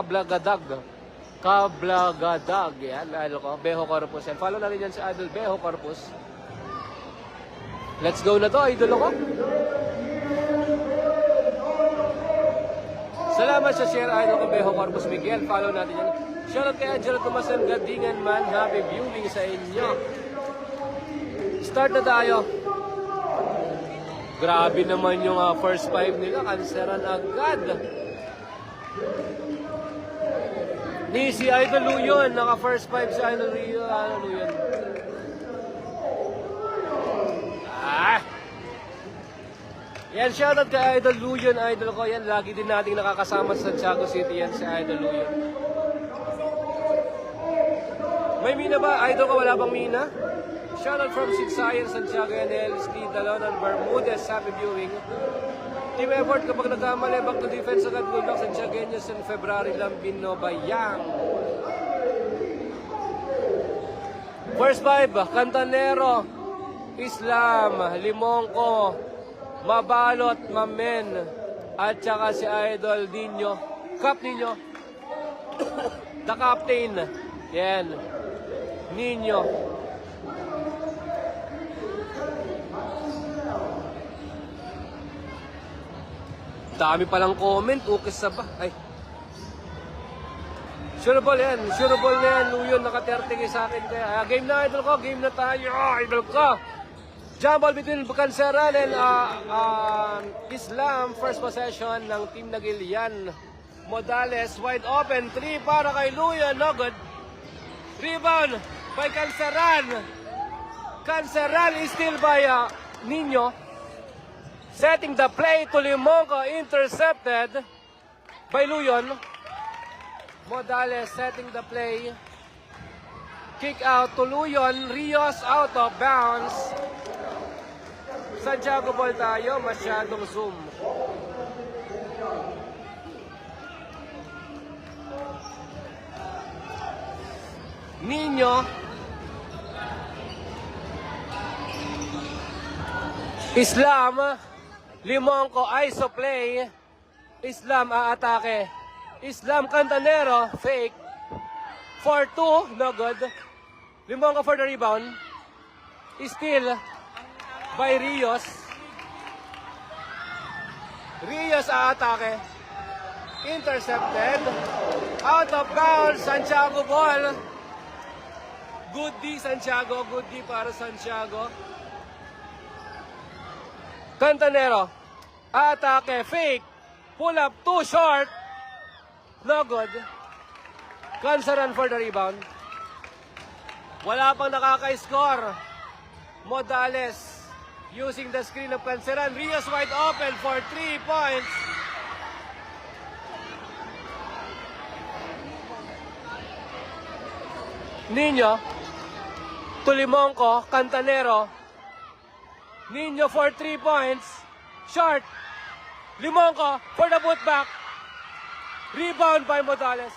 Kablagadag. Kablagadag. Yan, idol ko. Beho Corpus. Yan. Follow natin yan sa idol Beho Corpus. Let's go na to, idol ko. Salamat sa share, idol ko Beho Corpus Miguel. Follow natin yan. Shoutout kay Angelo Tomasan Gadingan man. Happy viewing sa inyo. Start na tayo. Grabe naman yung first 5 nila. Kanseran agad. Ni si Idol Luyon. Naka first 5 si Idol Luyon. Yan, shoutout kay Idol Luyon. Idol ko yan. Lagi din nating nakakasama sa Santiago City yan si Idol Luyon. May mina ba? Idol ko, wala bang mina? Shoutout from Sigsayan, Santiago, NL, Steve Dalonan, Bermudez, happy viewing. Team effort kapag nagkamali, back to defense agad, good luck, Santiagueños in February, Lambino, Bayang. First 5, Cantanero, Islam, Limongko, Mabalot, Mamen, at saka si Idol Nino, Cap Nino, the Captain, yan, Nino. Dami palang comment, ukis sa ba? Ay. Sureable yan, sureable na yan. Luyon, naka-30 sa akin. Kaya, game na, idol ko, game na tayo. Idol ko. Jump ball between Canseran and Islam. First possession ng team na Gilian. Modales, wide open. 3 para kay Luyon, no good. Rebound by Canseran. Canseran is still by Nino. Setting the play to Limonco, intercepted by Luyon. Modales setting the play. Kick out to Luyon. Rios out of bounds. Santiago ball tayo, masyadong zoom. Nino. Islam. Limonco, ISO play. Islam aatake. Islam Cantanero, fake. 4-2, no good. Limonco for the rebound. Steal by Rios. Rios aatake. Intercepted. Out of bounds, Santiago ball. Good D, Santiago. Good D para Santiago. Cantanero, atake, fake, pull up, too short, no good. Canseran for the rebound. Wala pang nakaka-score. Modales, using the screen of Canseran. Rios wide open for 3 points. Nino, to Limonco, Cantanero. Nino for 3 points. Short. Limonco for the putback. Rebound by Modales.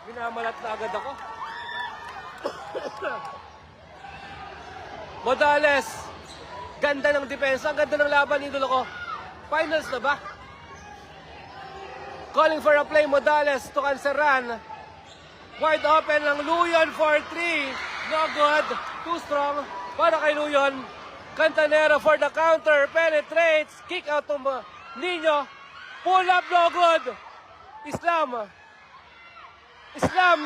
Minamalat na agad ako. Modales. Ganda ng depensa. Ganda ng laban, idolo ko. Finals na ba? Calling for a play, Modales to Canseran. Wide open ng Luyon for 3. No good. Too strong. Para kay Luyon. Cantanero for the counter, penetrates, kick out to Nino, pull up, no good. Islam,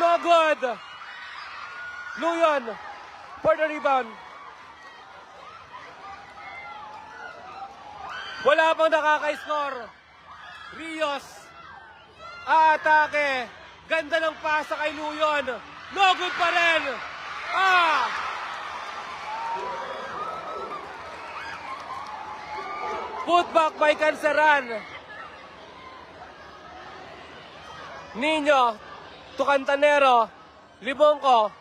no good. Luyon for the rebound. Wala pang nakaka-score. Rios, atake, ganda ng pasa kay Luyon, no good pa rin. Putback by Canseran. Nino to Cantanero. Limonco.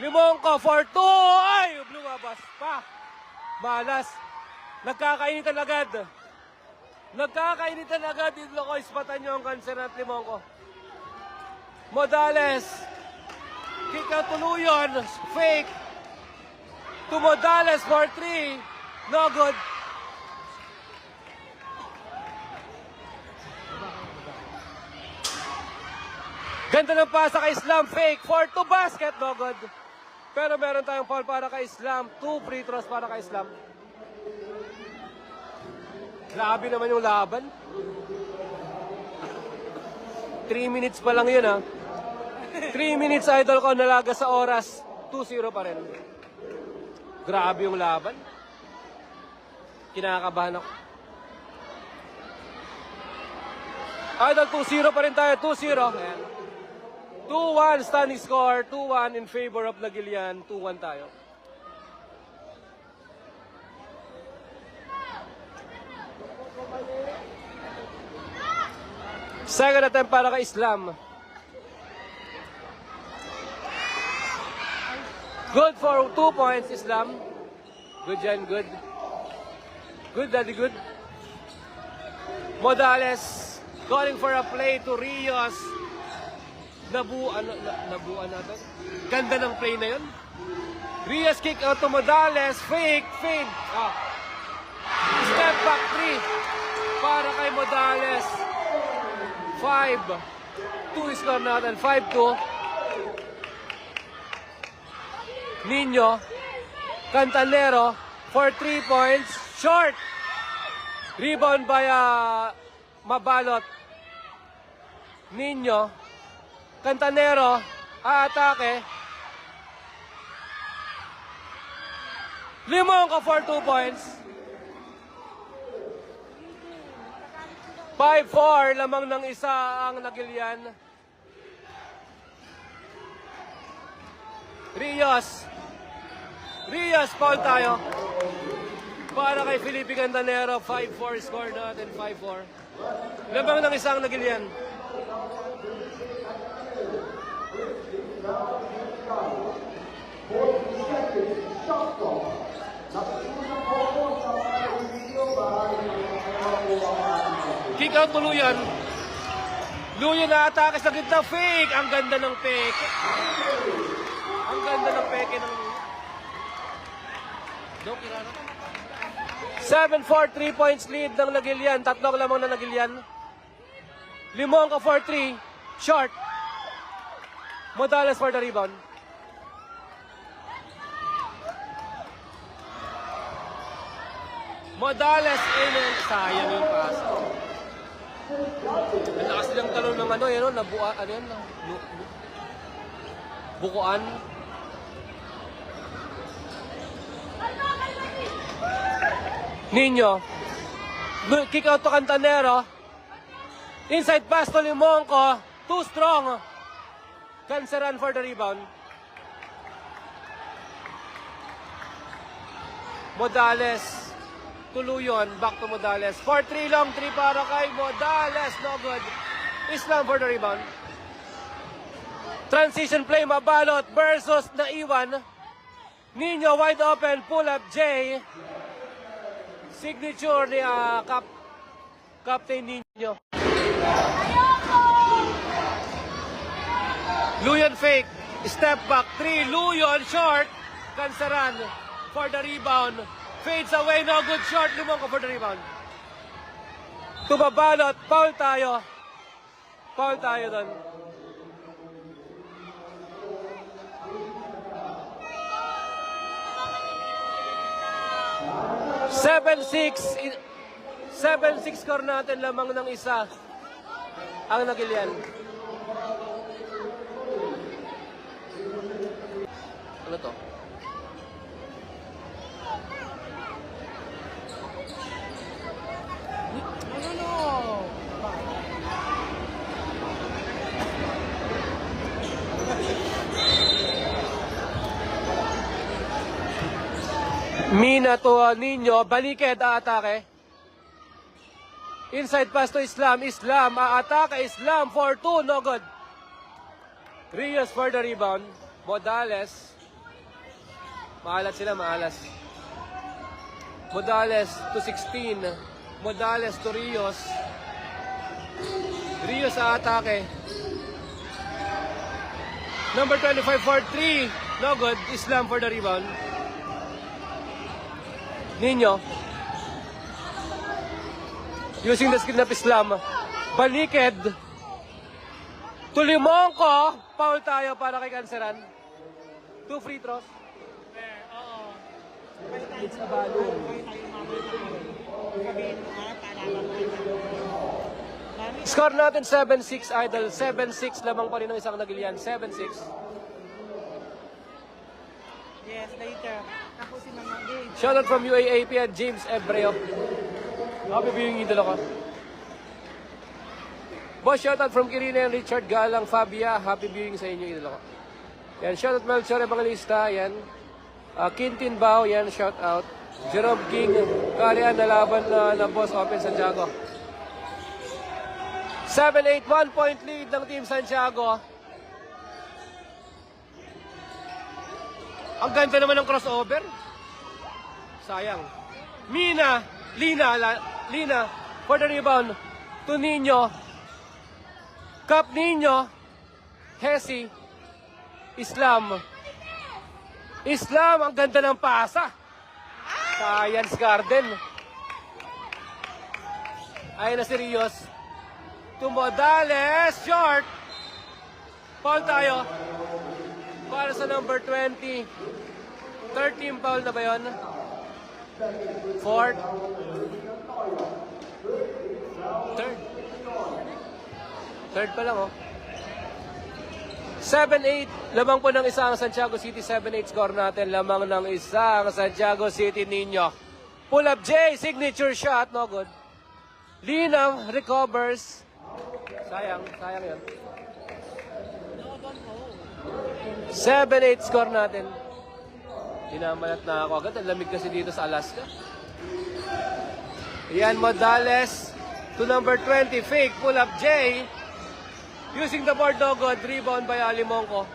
Limonco for 2. Ay! Lumabas pa. Malas. Nagkakainitan agad. Nagkakainitan agad. Dito ko ispatan nyo ang Canseran at Limonco. Modales. Kick out to Luyon. Fake. To Modales for 3. No good. Ganda ng pasa kay Islam, fake, 4-2 basket, no good. Pero meron tayong foul para kay Islam, 2 free throws para kay Islam. Grabe naman yung laban. 3 minutes pa lang yun, ha. 3 minutes, idol ko, nalaga sa oras, 2-0 pa rin. Grabe yung laban. Kinakabahan ako. Idol, 2-0 pa rin tayo, 2-0. Ayan. 2-1 standing score, 2-1 in favor of Nagilian, 2-1 tayo. Second attempt para kay Islam. Good for 2 points, Islam. Good, Jen, good. Good, daddy, good. Modales calling for a play to Rios. Nabuan natin. Ganda ng play na yun. Rios kick out to Modales. Fake, fade. Step back 3 para kay Modales. 5-2 score natin. 5-2. Nino. Cantanero for 3 points. Short. Rebound by Mabalot. Nino. Cantanero. Aatake. Limonco for 2 points. 5-4, lamang ng isa ang Nagilian. Rios, foul tayo. Para kay Felipe Cantanero, 5-4 score natin, 5-4. Lamang ng isang Nagilian. Kick out to Luyan. Luyan na atake sa gitna. Fake. Ang ganda ng peke. Ang ganda ng peke ng... 7-4, 3 points lead ng Nagilian. Tatlong lamang na Nagilian. Limonco for 3. Short. Modales for the rebound. Modales in and sayang yung pass. Ang lakas nilang talon ng ano, yun, nabuan, ano yan, bukuan. Nino. Kick out to Cantanero. Inside pass to Limonco. Too strong. Canceran for the rebound. Modales. Tuluyon, back to Modales. 4-3 long, 3 para kay Modales. No good. Islam for the rebound. Transition play, Mabalot versus Naiwan. Nino wide open, pull up J. Signature ni Captain Nino. Luyon fake. Step back 3. Luyon short. Canceran for the rebound. Fades away, no good shot. Limonco for the rebound. Tumabalot, foul tayo. Foul tayo doon. Seven six score natin lamang ng isa ang Nagilian. Ano to? Mina to Nino, Baliked aatake. Inside pass to Islam, Islam aatake, Islam for 2, no good. Rios for the rebound, Modales. Maalat sila, maalas. Modales to 16, Modales to Rios. Rios aatake. Number 25 for 3, no good. Islam for the rebound. Nino. Using the screen of Islam. Baliked. Tulimongko, foul tayo para kay Canceran. 2 free throws. Oo. It's a balloon. Score natin 7-6, Idol. 7-6 lamang pa rin ng isang nagilian. 7-6. Yes, later. Ako si Mama Gage. Shoutout from UAAP at James Ebreo. Happy viewing, idolo ko. Boss, shoutout from Kirina and Richard Galang Fabia. Happy viewing sa inyo, idolo ko. Yan, shoutout Melchor Evangelista. Yan. Quintin Bao, yan, shoutout. Jerome King, Kalian na laban na Boss Open Santiago. 7-8, 1 point lead ng Team Santiago. Ang ganda naman ng crossover. Sayang. Lina for the rebound to Nino. Cap Nino. Hesi. Islam, ang ganda ng pasa. Science Garden. Ayun na si Rios. Tumodales, short. Foul tayo. Para sa number 20. 13 foul na ba yun? Fourth. Third pa lang, oh. 7-8. Lamang po ng isang Santiago City. 7-8 score natin. Lamang ng isang Santiago City Nino. Pull up J. Signature shot. No good. Lina recovers. Sayang yun. 7-8 score natin. Dinamalat na ako agad. Ang lamig kasi dito sa Alaska. Ian Modales to number 20. Fake. Pull up J. Using the board, no good. Rebound by Alimonco.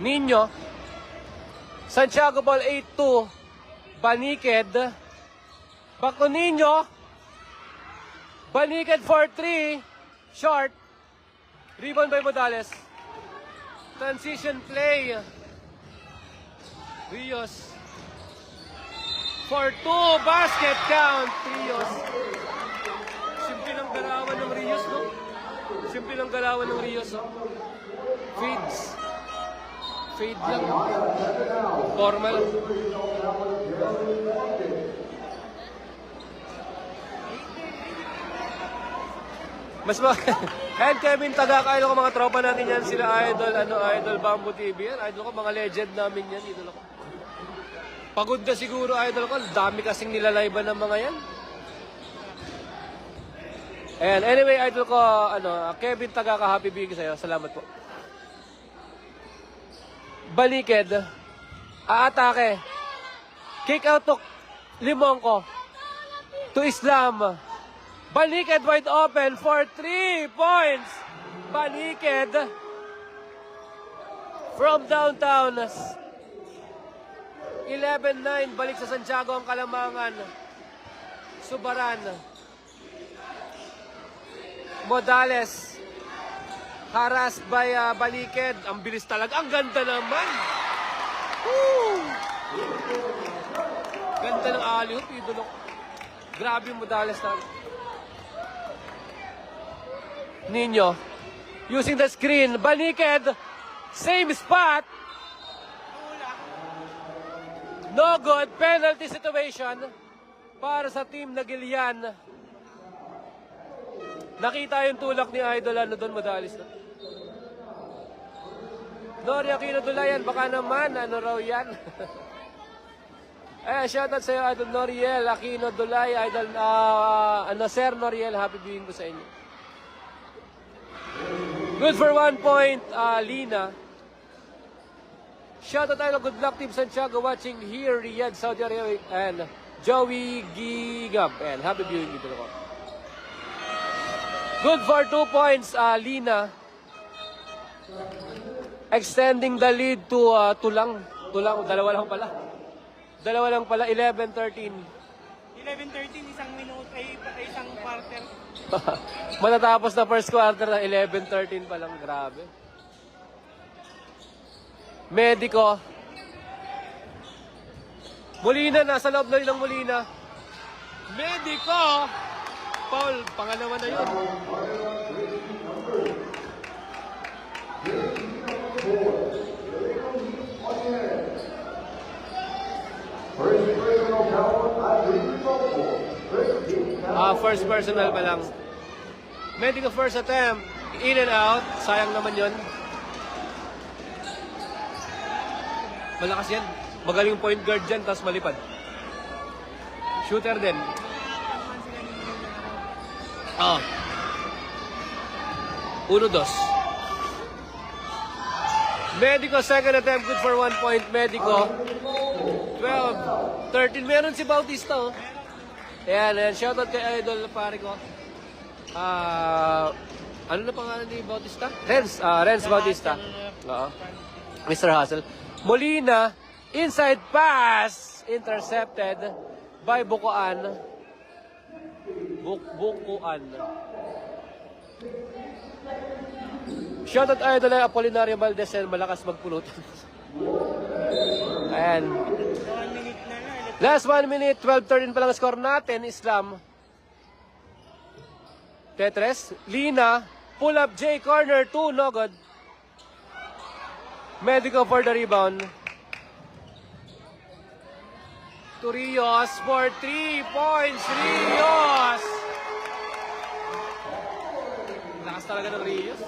Nino. Santiago ball 8-2. Baniked. Back to Nino. Baniked for 3. Short. Rebound by Modales. Transition play. Rios. For 2. Basket count. Rios. Simple lang galawan ng Rios, no? Simple lang galawan ng Rios, no? Fades. Fade lang. Formal. Mas and Kevin Tagaka, ko mga tropa natin yan, sila Idol Bamboo TV yan. Idol ko, mga legend namin yan, idol ko. Pagod na siguro, idol ko, dami kasing nilalayban ng mga yan. And anyway, idol ko, Kevin Tagaka, happy viewing sa'yo. Salamat po. Baliked. Aatake. Kick out to Limonco. To Islam. Baliked wide open for 3 points. Baliked. From downtown. 11-9. Balik sa Santiago ang Kalamangan. Subaran. Modales. Harassed by Baliked. Ang bilis talaga. Ang ganda naman. Woo! Ganda ng alley-oop. Idolo. Grabe yung Modales na. Nino. Using the screen. Baliked. Same spot. No good. Penalty situation para sa team na Gilian. Nakita yung tulak ni Idol doon, Modales na. Nori Aquino Dulayan, baka naman, raw yan? Shoutout sa'yo, Idol Noriel, Aquino Dulay, Idol, Sir Noriel, happy viewing ko sa inyo. Good for 1 point, Lina. Shoutout tayo, good luck Team Santiago watching here, Riyadh, Saudi Arabia, and Joey Gigab, and happy viewing dito ko. Good for 2 points, Lina. Extending the lead to Tulang, dalawa lang pala, 11-13. 11-13, isang minuto, isang quarter. Matatapos na first quarter na 11-13 pa lang, grabe. Medico. Molina, nasa loob na rin ng Molina. Medico. Paul, pangalawa na yun. first personal pa lang. Medico first attempt. In and out. Sayang naman yun. Malakas yan. Magaling point guard dyan, tapos malipad. Shooter din. Oh. 1-2. Medico, second attempt, good for 1 point. Medico, 12, 13. Meron si Bautista, oh. Ayan. Shoutout kay Idol, pare ko. Ano na pangalan ni Bautista? Renz Bautista. Oo. Mr. Hustle. Molina, inside pass, intercepted by Bukuan. Bukuan. Shoutout Idol ay Apolinario Valdez, malakas magpulot. Ayan. 1 minute na lang. Last 1 minute, 12-13 pa lang ang score natin, Islam. Tetres, Lina, pull up J, corner 2, no good. Medico for the rebound. To Rios for 3 points, Rios! Lakas talaga ng Rios.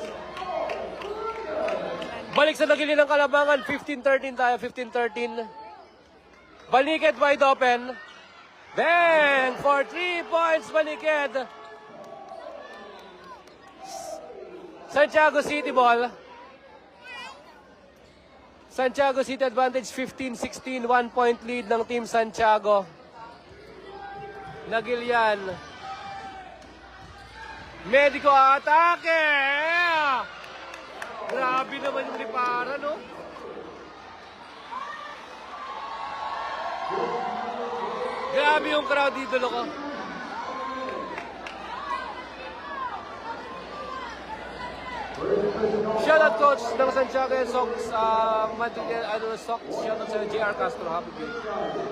Balik sa nagili ng Kalamangan, 15-13 tayo, 15-13. Baniked wide open. Bang! For 3 points, Baniked. Santiago City ball. Santiago City advantage 15-16, 1 point lead ng Team Santiago. Nagilian. Medico atake! Grabe naman yung lipara, no? Grabe yung crowd dito, ko. Shoutout coach ng Santiago and Sox, Sox. Shoutout sa JR Castro, happy birthday.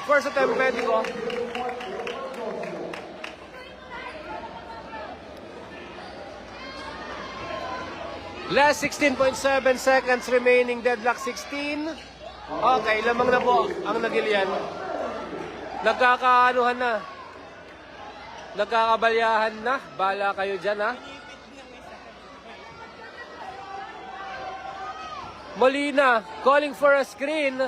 First attempt, Medico. Last 16.7 seconds remaining, deadlock 16. Okay, lamang na po ang nagilian. Nagkakaanuhan na. Nagkakabalyahan na. Bala kayo dyan, ha? Molina, calling for a screen.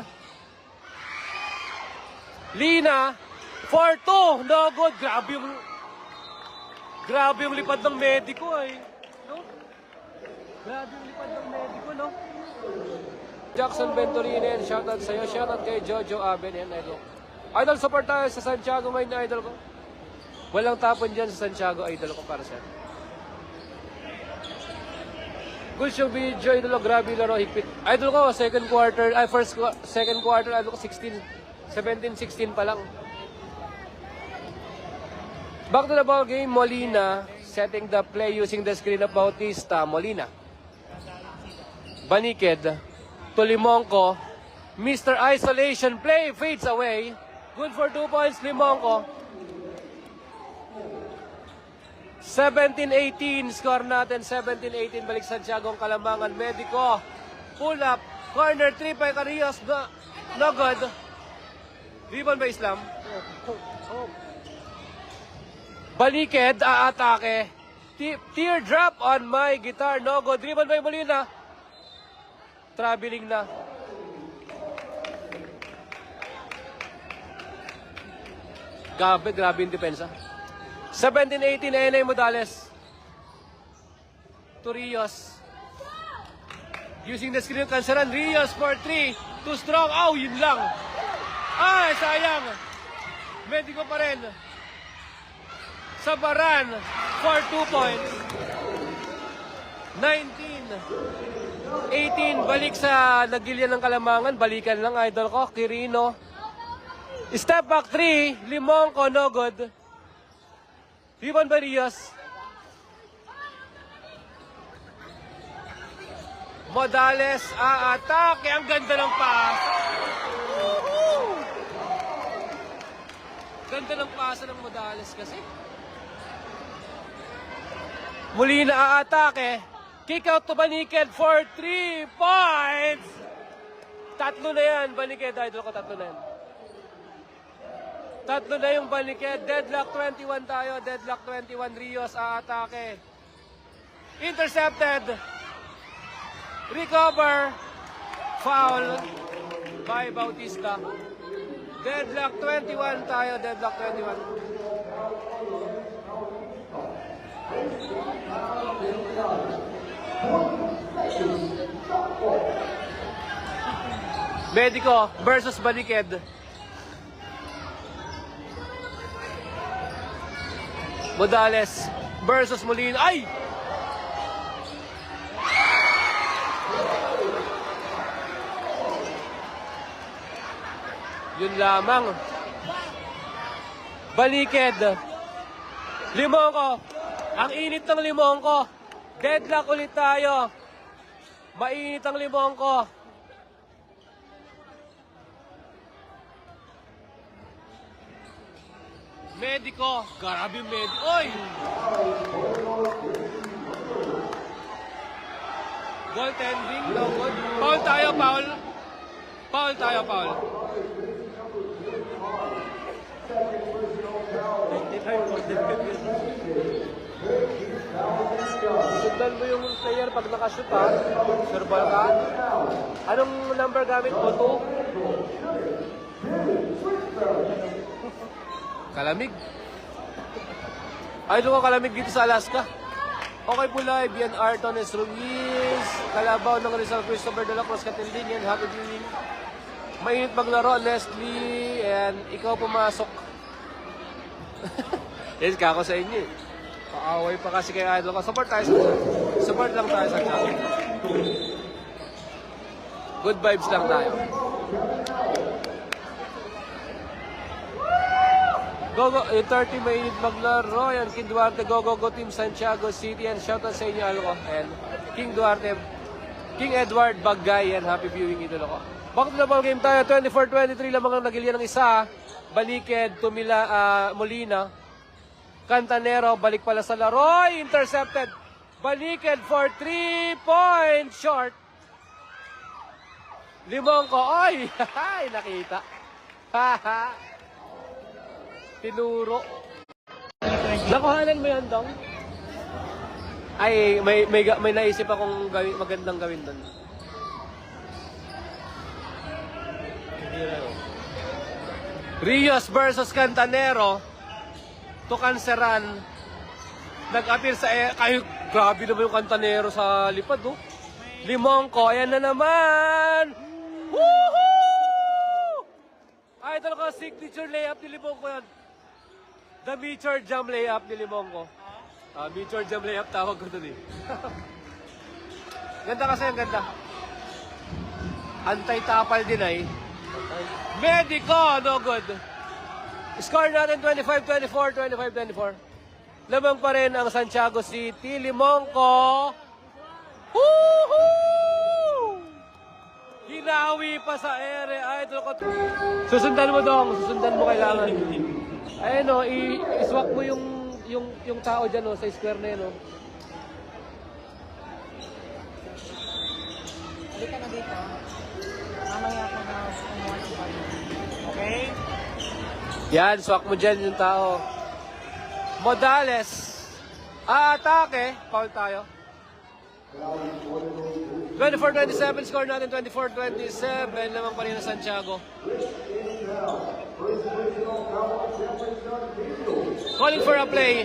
Lina, for 2. No good. Grabe yung lipad ng Medico, ay. No? Grabe yung lipad ng Medico, no? Jackson Venturinen, shoutout sa'yo. Shoutout kay Jojo Aben and Idol. Idol, support tayo sa Santiago, may na-idol ko. Walang tapon dyan sa Santiago, idol ko para sa'yo. Good yung video, idol ko. Grabe laro, higpit. Idol ko, second quarter, idol ko 17-16 pa lang. Back to the ball game, Molina setting the play using the screen of Bautista. Molina. Baniked to Limonco. Mr. Isolation play fades away. Good for 2 points, Limonco. 17-18 score natin. 17-18 balik Santiago Kalamangan. Medico. Pull up. Corner 3 by Carrios. No good. Rebound ba Islam? Baliked. Aatake. Teardrop on my guitar. No good. Rebound by Molina. Traveling na. Grabe yung depensa. 17-18 Enay Modales. To Rios. Using the screen of Cansaran. Rios for 3. Too strong. Oh, yun lang. Ay, sayang. Medico pa rin. Sabaran for 2 points. 19-18. Balik sa nagilian ng Kalamangan. Balikan lang, idol ko. Quirino. Step back 3. Limonco, no good. Rebound by Rios. Modales, atake. Ang ganda ng pass. Ganda ng pasa ng Modales kasi. Muli na atake. Kick out to Baniked for 3 points. Tatlo na yan. Baniked, idol ko, tatlo na yan. Tatlo na yung Baliked. Deadlock 21 tayo. Deadlock 21. Rios aatake. Intercepted. Recover. Foul by Bautista. Deadlock 21 tayo. Deadlock 21. Medico versus Baliked. Modales versus Molina. Ay! Yun lamang. Baliked. Limongko. Ang init ng Limongko. Deadlock ulit tayo. Mainit ang Limongko. Medico. Grabe yung Medico. Oy! Goaltending. No good. Foul tayo, foul. Foul tayo, foul. 25 for the Sundan mo yung player pag nakashoot ha. Surbal ka. Anong number gamit mo? 2? Kalamig. Ay, doon ka kalamig dito sa Alaska. Okay po live. Yan Artones Ruiz. Kalabaw ng Rizal Christopher de la Cruz Catildinian. Happy viewing. Mainit maglaro, Nestle. And ikaw pumasok. Yes, kako sa inyo eh. Paaway pa kasi kay Idol ko. Support tayo sa support lang tayo sa channel. Good vibes lang tayo. Go, 30 mainit maglaro. Yan, King Duarte, go, Team Santiago City. And shoutout sa inyo, Alco. And King Duarte, King Edward Bagay. And happy viewing, idol ko. Back to the ball game tayo. 24-23 lamang ang nagilian ng isa. Baliked, Molina. Cantanero, balik pala sa laro. Intercepted. Baliked for 3-point short. Limongko. Oy! Ay, nakita. Haha. Tinuro. Nakuhanan mo yan, Dong? Ay, may naisip akong magandang gawin doon. Rios versus Cantanero. Tukanseran. Nag-appear sa kayo, grabe naman yung Cantanero sa lipad, oh. Limongko, ayan na naman. Woohoo! Ay, ito ka signature layup ni Limongko yan. The Meteor Jam layup ni Limongko. Meteor Jam layup tawag ko dun eh. Ganda kasi, ang ganda. Anti-tapal din ay. Medico, no good. Score natin 25-24, 25-24. Lamang pa rin ang Santiago City. Limongko. Woohoo! Hinawi pa sa ere. Ay, ito ko. Susundan mo, Dong. Susundan mo kailangan. Ayun o, iswak mo yung tao dyan o, sa square na yun o. Halika na dito. Mamaya ako na kumuha ng ball. Okay? Yan, swak mo dyan yung tao. Modales. Atake. Foul tayo. 24-27, score natin 24-27. Lamang pa rin na Santiago. Calling for a play.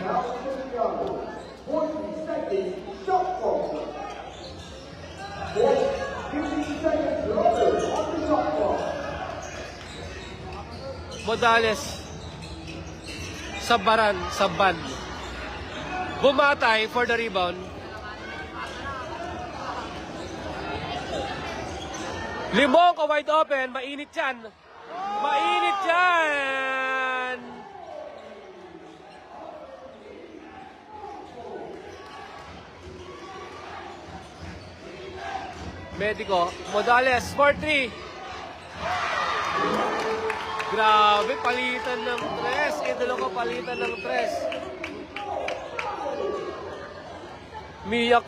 Modales. Saban. Bumatay for the rebound. Limongko wide open. Mainit yan. Mainit yan. Medico. Modales. 4-3. Grabe. Palitan ng tres. Idolo ko palitan ng tres. Umiyak.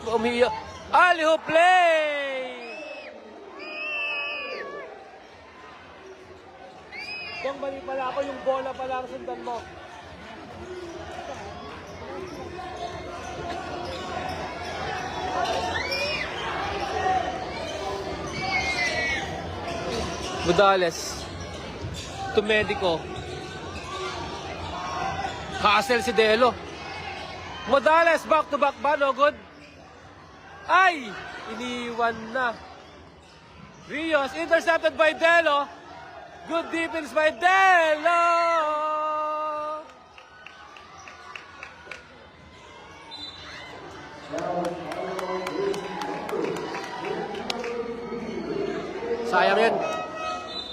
Aliho play! Kung mali pala ako, yung bola pala ang sundan mo. Modales. Tumedico. Hassel si Delo. Modales, back to back ba? No good? Ay! Iniwan na. Rios, intercepted by Delo. Good defense by Delo! Sayang yan.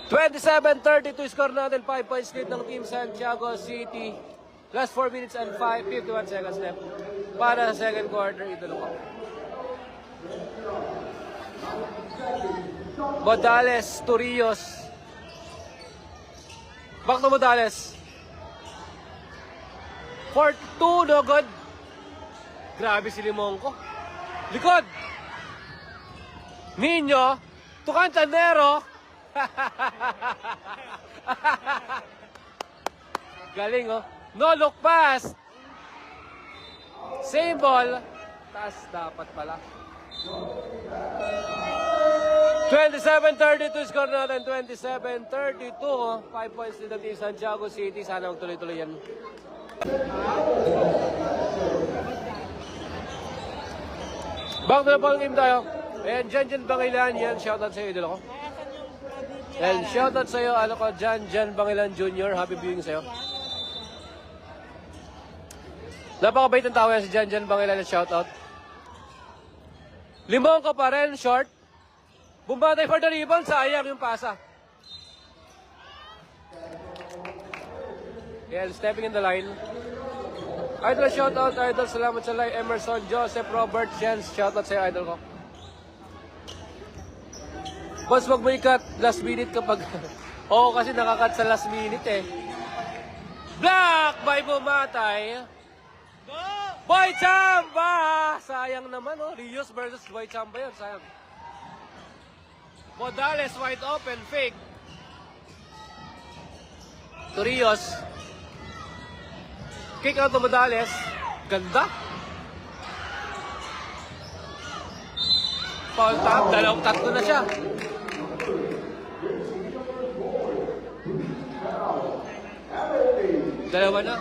27-32 score natin. 5 points lead ng Team Santiago City. Last 4 minutes and 51 seconds left. Para sa second quarter, idolo ko. Modales, Torrijos. Back to Modales. 4-2, no good. Grabe si Limonco. Likod. Nino, to Cantanero. Galing, oh. No look pass. Same ball. Taas dapat pala. 27-32 score natin. 27-32. 5 points to the team Santiago City. Sana magtuloy-tuloy yan. Back to the ball game tayo. Ayan, Jan Bangilan. Yan, shoutout sa iyo, idol ko. And shoutout sa iyo, ano ko, Jan Bangilan Jr. Happy viewing sa iyo. Napakabait ng tao yan si Jan Bangilan at shoutout. Limonco pa rin, short. Bumbatay for the rebound, sayang yung pasa. Yan, stepping in the line. Idol, shoutout, idol, salamat sa live. Emerson, Joseph, Robert, Jens, shoutout sa iyo, idol ko. Boss, wag mo i-cut last minute kapag... Oo, kasi nakakat sa last minute eh. Black by Bumatay. Boy Chamba! Sayang naman, oh. Rios versus Boy Chamba yun, sayang. Modales, wide open, fake. Torrijos. Kick out to Modales. Ganda. Foul tap, tatlo na siya. Dalawa na.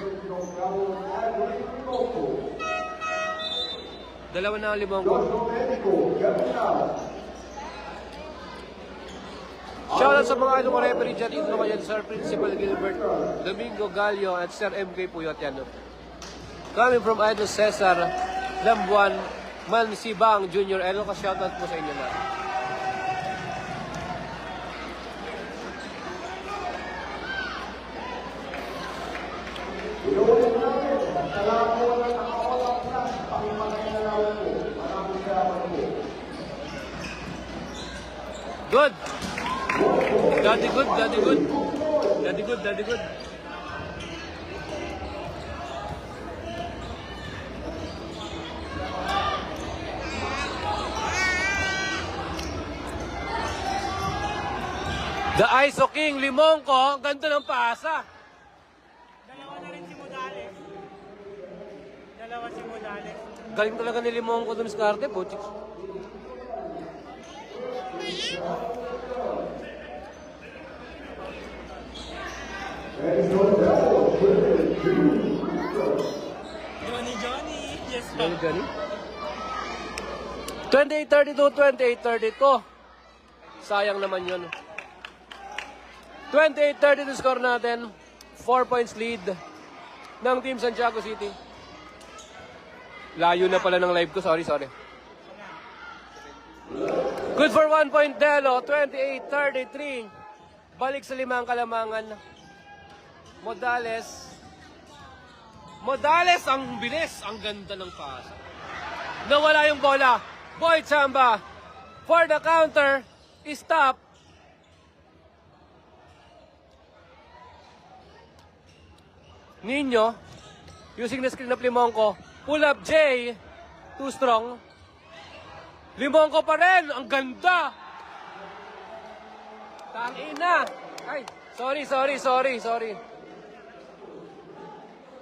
Dalawa na ang Limonco. Shoutout sa mga ano ko referee dyan. Intro ko dyan, Sir Principal Gilbert, Domingo Gallo, at Sir MK Puyot yan. Coming from Idol Cesar Lambuan Mansibang Jr. Ano ka shoutout po sa inyo na. Good. Daddy good, daddy good. Daddy good, daddy good. The ISO King, Limonco, ganda ng pasa. Dalawa na rin si Modales. Dalawa si Modales. Galing talaga ni Limonco dun sa karte po, chicks. Johnny. Yes, Galing, galing. 28-32, 28-32. Sayang naman yun. 28-32 score natin. 4 points lead ng Team Santiago City. Layo na pala ng live ko. Sorry. Good for 1 point Delo. 28-33. Balik sa limang kalamangan. Modales, ang bilis. Ang ganda ng pasa. Nawala yung bola. Boy Chamba. For the counter. Stop. Nino. Using the screen of Limonco. Pull up J. Too strong. Limonco pa rin. Ang ganda. Tangina. Ay, Sorry.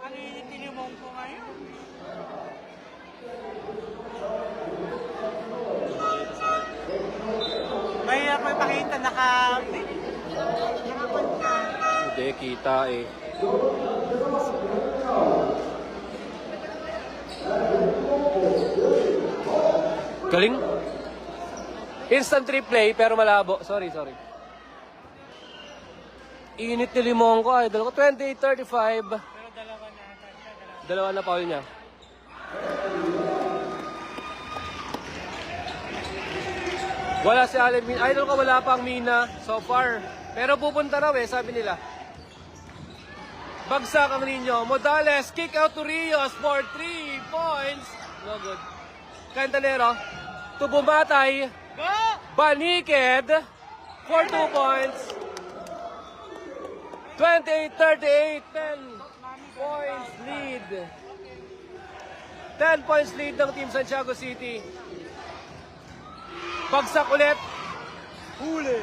Ano yung tinimong ko ngayon? Mahirap mo ipakita, nakapunta. Hindi, kita eh. Galing. Instant replay pero malabo. Sorry. Init ni Limong ko, idol ko. 28-35. Pero dalawa na ata siya, Dalawa na foul niya. Wala si Allen Mina. Idol ko, wala pang Mina so far. Pero pupunta raw eh, sabi nila. Bagsak ang ninyo. Modales, kick out to Rios for 3 points. No good. Cantalero, to Bumatay. Go! Baniked for 2 points. 28-38, 10 points lead. 10 points lead ng Team Santiago City. Bagsak ulit. Huli.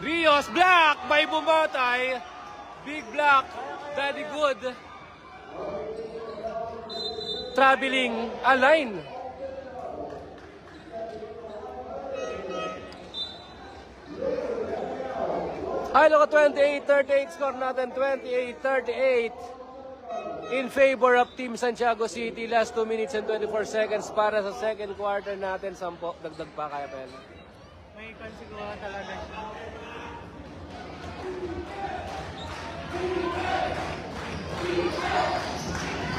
Rios, black by Bumatay. Big block. Daddy good. Traveling align. Ay, look at 28-38 score natin. 28-38 in favor of Team Santiago City. Last 2 minutes and 24 seconds para sa second quarter natin. 10 dagdag pa kaya pa yan. May konsiguro talaga siya.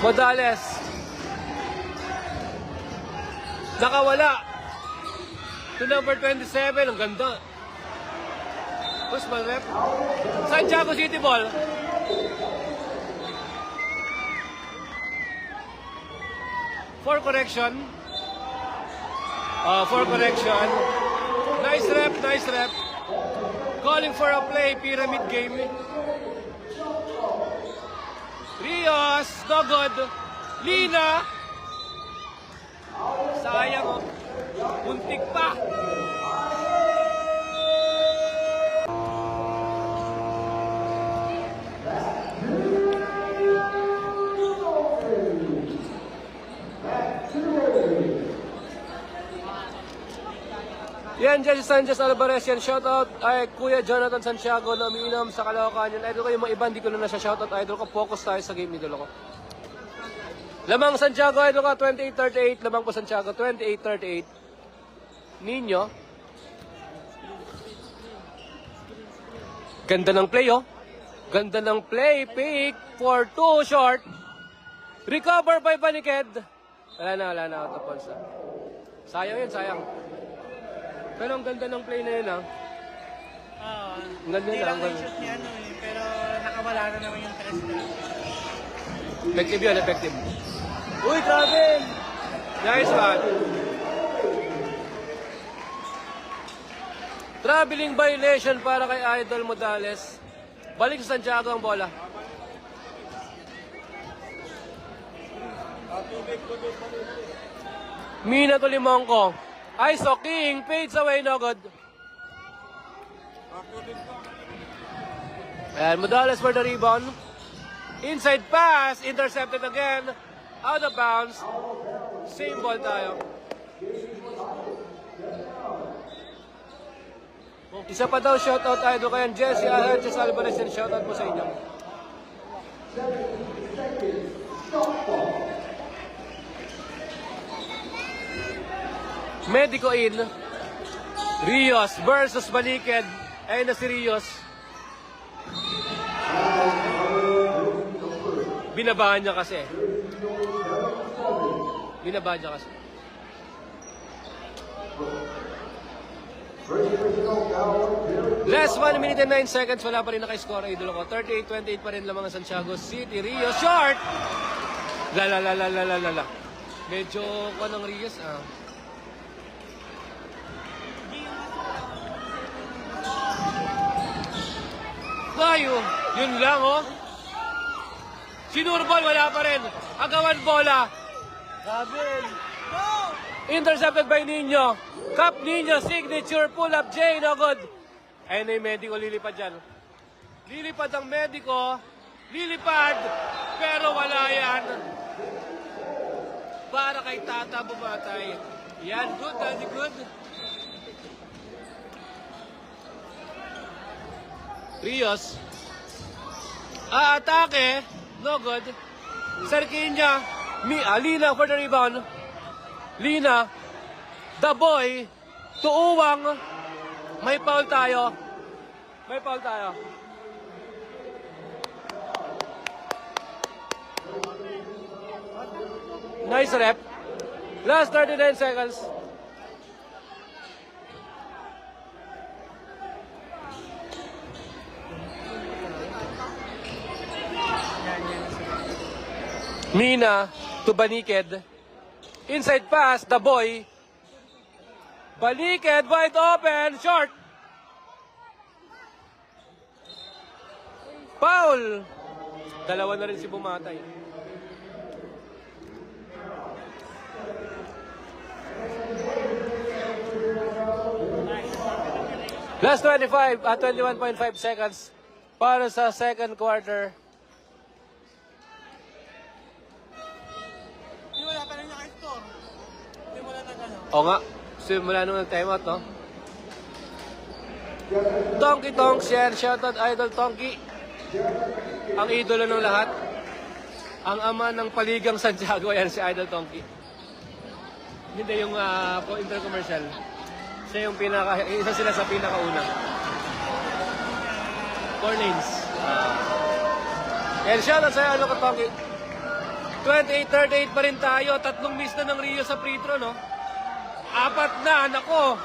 Modales. Nakawala. To number 27. Ang ganda. Usman rep. Santiago City ball. For correction. Nice rep. Calling for a play. Pyramid game. Rios. No good. Lina. Sayang oh. Muntik pa. Yan, Jesse Sanchez Alvarez yan. Shoutout ay Kuya Jonathan Santiago na umiinom sa Caloocan. Yan, idol ko yung mga iba, hindi ko na siya shoutout. Idol ko, focus tayo sa game, idol ko. Lamang Santiago, idol ko, 28-38. Lamang po Santiago, 28-38. Ninyo. Ganda ng play, oh. Ganda ng play. Pick for 2 short. Recover by Baniked. Wala na. Out of bounds na. Sayang yun, sayang. Pero ang ganda ng play na yun, ha? Oo. Ang ganda Hindi na, lang ang ganda. na-shoot niya, pero nakawala na naman yung 3 na. Effective yun, effective. Uy, travel! Nice one. Traveling violation para kay Idol Modales. Balik sa Santiago ang bola. Mina to Limongko. Iso King fades away, no good. And Modales for the rebound. Inside pass, intercepted again. Out of bounds. Same ball tayo. Isa pa daw shoutout tayo doon kayan. Jesse Alvarez yan. Shoutout po sa inyo. Medico in. Rios versus Baniked. Ayun na si Rios. Binabahan niya kasi. Last 1 minute and 9 seconds. Wala pa rin naka-score. Idol ko. 38-28 pa rin lamang ang Santiago City. Rios short. La. Medyo ko ng Rios Tayo. Yun lang oh. Sinurbol, wala pa rin. Agawan bola. Gaben. Intercepted by Nino. Cup Nino signature pull up J. No good. Ayun na yung Medico lilipad dyan. Lilipad ang mediko. Lilipad. Pero wala yan. Para kay Tata bumatay. Yan, good, Daddy, good. Rios. Atake. No good. Serkinya. Lina for the rebound. Lina. The boy. Tuuwang. May foul tayo. May foul tayo. Nice rep. Last 39 seconds. Mina to Baniked. Inside pass, the boy. Baniked, wide open, short. Foul. Dalawa na rin si bumatay. Last 21.5 seconds para sa second quarter. Wala pa rin naka-store. Hindi mo na nag-ano. O nga, simula nung nag-time out, no? Tonky Tonks yan, shoutout Idol Tonky. Ang idolo ng lahat. Ang ama ng paligang Santiago, yan si Idol Tonky. Hindi yung intercommercial. Siya yung isa sila sa pinakauna. 4 names. Yan, shoutout sa'yo, ano ka Tonky. 28-38 pa rin tayo. 3 miss na ng Rio sa free throw, no? 4 na, nako.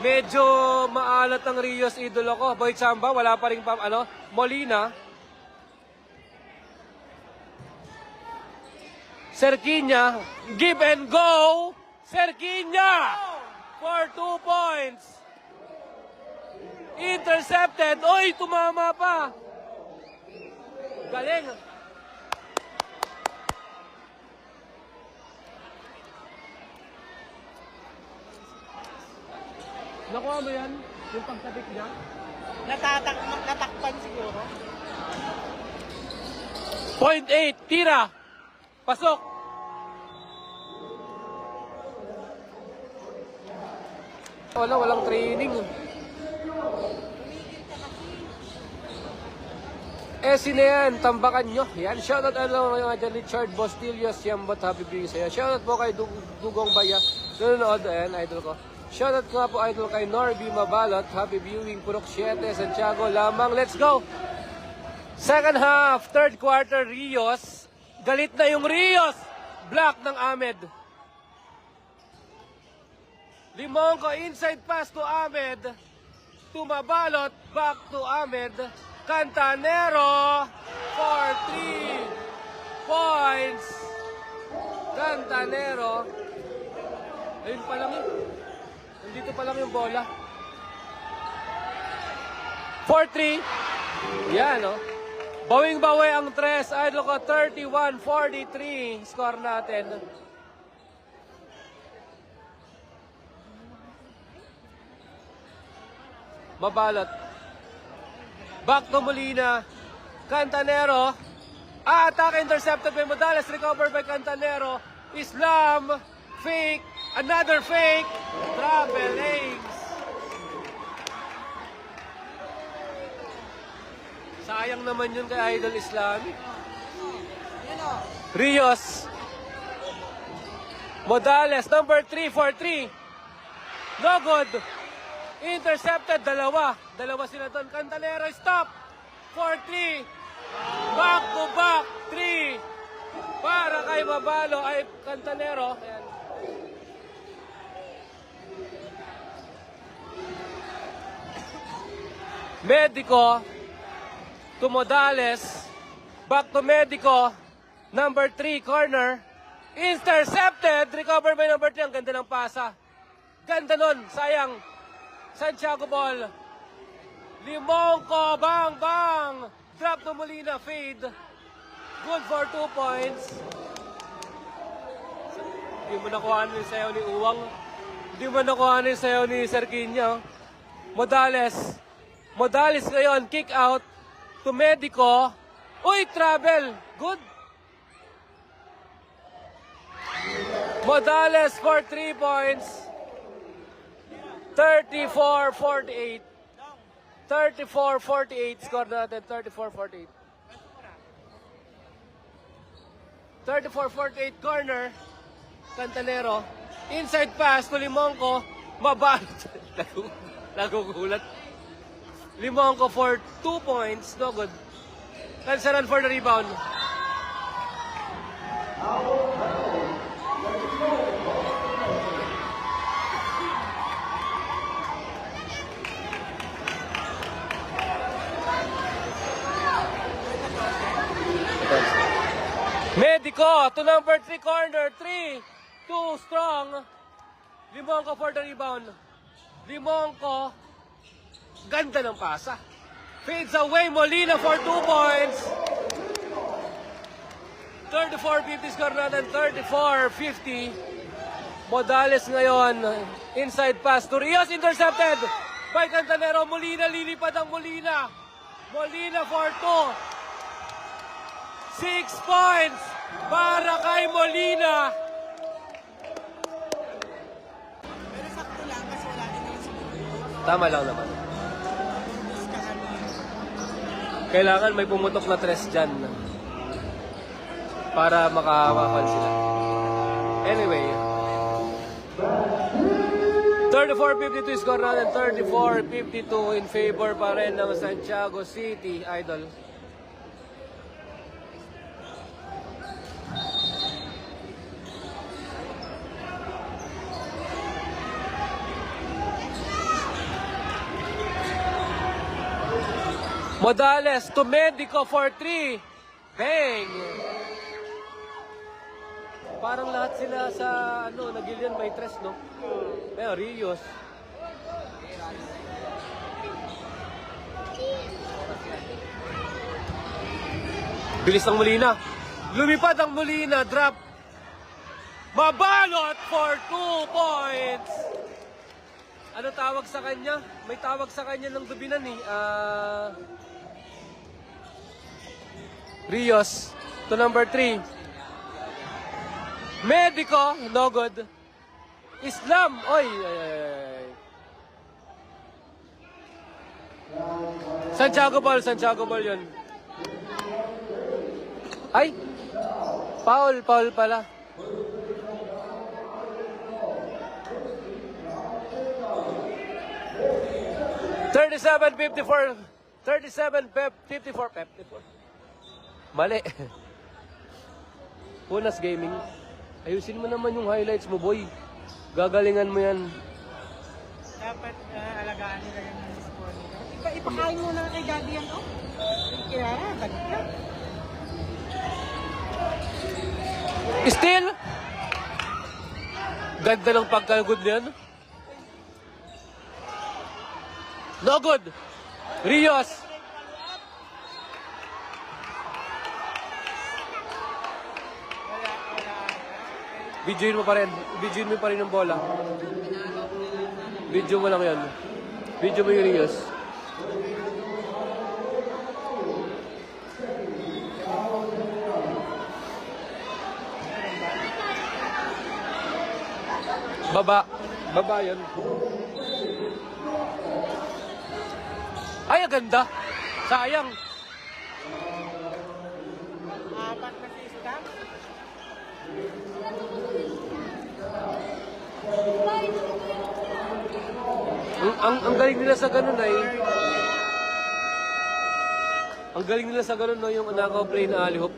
Medyo maalat ang Rios idolo ko. Boy Chamba, wala pa rin Molina. Serkinya, give and go. Serkinya for 2 points. Intercepted. Oy, tumama pa. Galing. Nakuha mo yan? Yung pagtabik niya? Natakpan siguro. Point 8, tira. Pasok. Walang training. Sino yan? Tambakan nyo. Yan, shoutout mga dyan, Richard Bostillos, Yambot, happy viewing sa'yo. Shoutout po kay Dugong Baya. Nanonood, ayan, idol ko. Shoutout nga po idol kay Norby Mabalot. Happy viewing, Purok 7, Santiago lamang. Let's go! Second half, third quarter, Rios. Galit na yung Rios! Block ng Ahmed. Limongo, inside pass to Ahmed. To Mabalot, back to Ahmed. Cantanero for 3 points. Cantanero. Ayun pa lang yun. Dito pa lang yung bola. 4-3. Yan, no? Bawing-bawi ang tres. Idol ko, 31-43. Score natin. Mabalot. Back to Molina. Cantanero. Attack intercepted by Modales. Recovered by Cantanero. Islam. Fake. Another fake. Travel eggs. Sayang naman yun kay Idol Islamic. Rios. Modales, number 3 for 3. No good. Intercepted, dalawa. Dalawa sila doon. Cantanero, stop. For 3. Back to back. 3. Para kay Mabalo ay Cantanero. Ayan. Medico to Modales, back to Medico, number 3 corner, intercepted, recovered by number 3, ang ganda ng pasa. Ganda nun, sayang. Santiago ball. Limonco, bang, bang. Drop to Molina, fade. Good for 2 points. Hindi mo nakuha yung sayo ni Uwang. Hindi mo nakuha yung sayo ni Serkinyo. Modales. Modales ngayon, kick out to Medico. Uy, travel. Good. Modales for 3 points. 34-48. 34-48. Score natin, 34-48. 34-48 corner. Cantanero. Inside pass to Limonco. Mabalot. Nagugulat. Limonco for 2 points. No good. Cansaran for the rebound. Medico to number 3 corner. 3, 2 strong. Limonco for the rebound. Limonco. Ganda ng pasa. Fades away Molina for 2 points. 34-50 score natin. 34-50. Modales ngayon. Inside pass to Rios. Intercepted by Cantanero. Molina. Lilipad ang Molina. Molina for 2. 6 points para kay Molina. Pero sakto lang kasi wala din naman siguro. Tama lang naman. Kailangan may pumutok na tres dyan para makawakan sila. Anyway, 34-52 score natin. 34-52 in favor pa rin ng Santiago City Idol. Modales to Medico for 3. Bang! Parang lahat sila sa Nagilian may tres, no? Pero Rios. Bilis ng Molina. Lumipad ang Molina. Drop. Mabalot for 2 points. Ano tawag sa kanya? May tawag sa kanya ng Dubinan eh. Rios to number 3. Medico, no good. Islam, oy. Santiago ball yun. Ay, foul pala. $37.54. 37.54. Mali. Punas Gaming. Ayusin mo naman yung highlights mo, boy. Gagalingan mo yan. Dapat alagaan nila yung score nila. Ipakain mo na kay Daddy yan, oh. Kaya, bagay. Still, ganda ng pagkagod niyan. No good. Rios. Videoin mo pa rin. Videoin mo pa rin ng bola. Video mo lang yan. Video mo yung Rios. Baba yun. Ay, ang ganda. Sayang. Apat na system. Ang galing nila sa ganun ay. Ang galing nila sa ganun no, yung nakaw play na alley-hoop.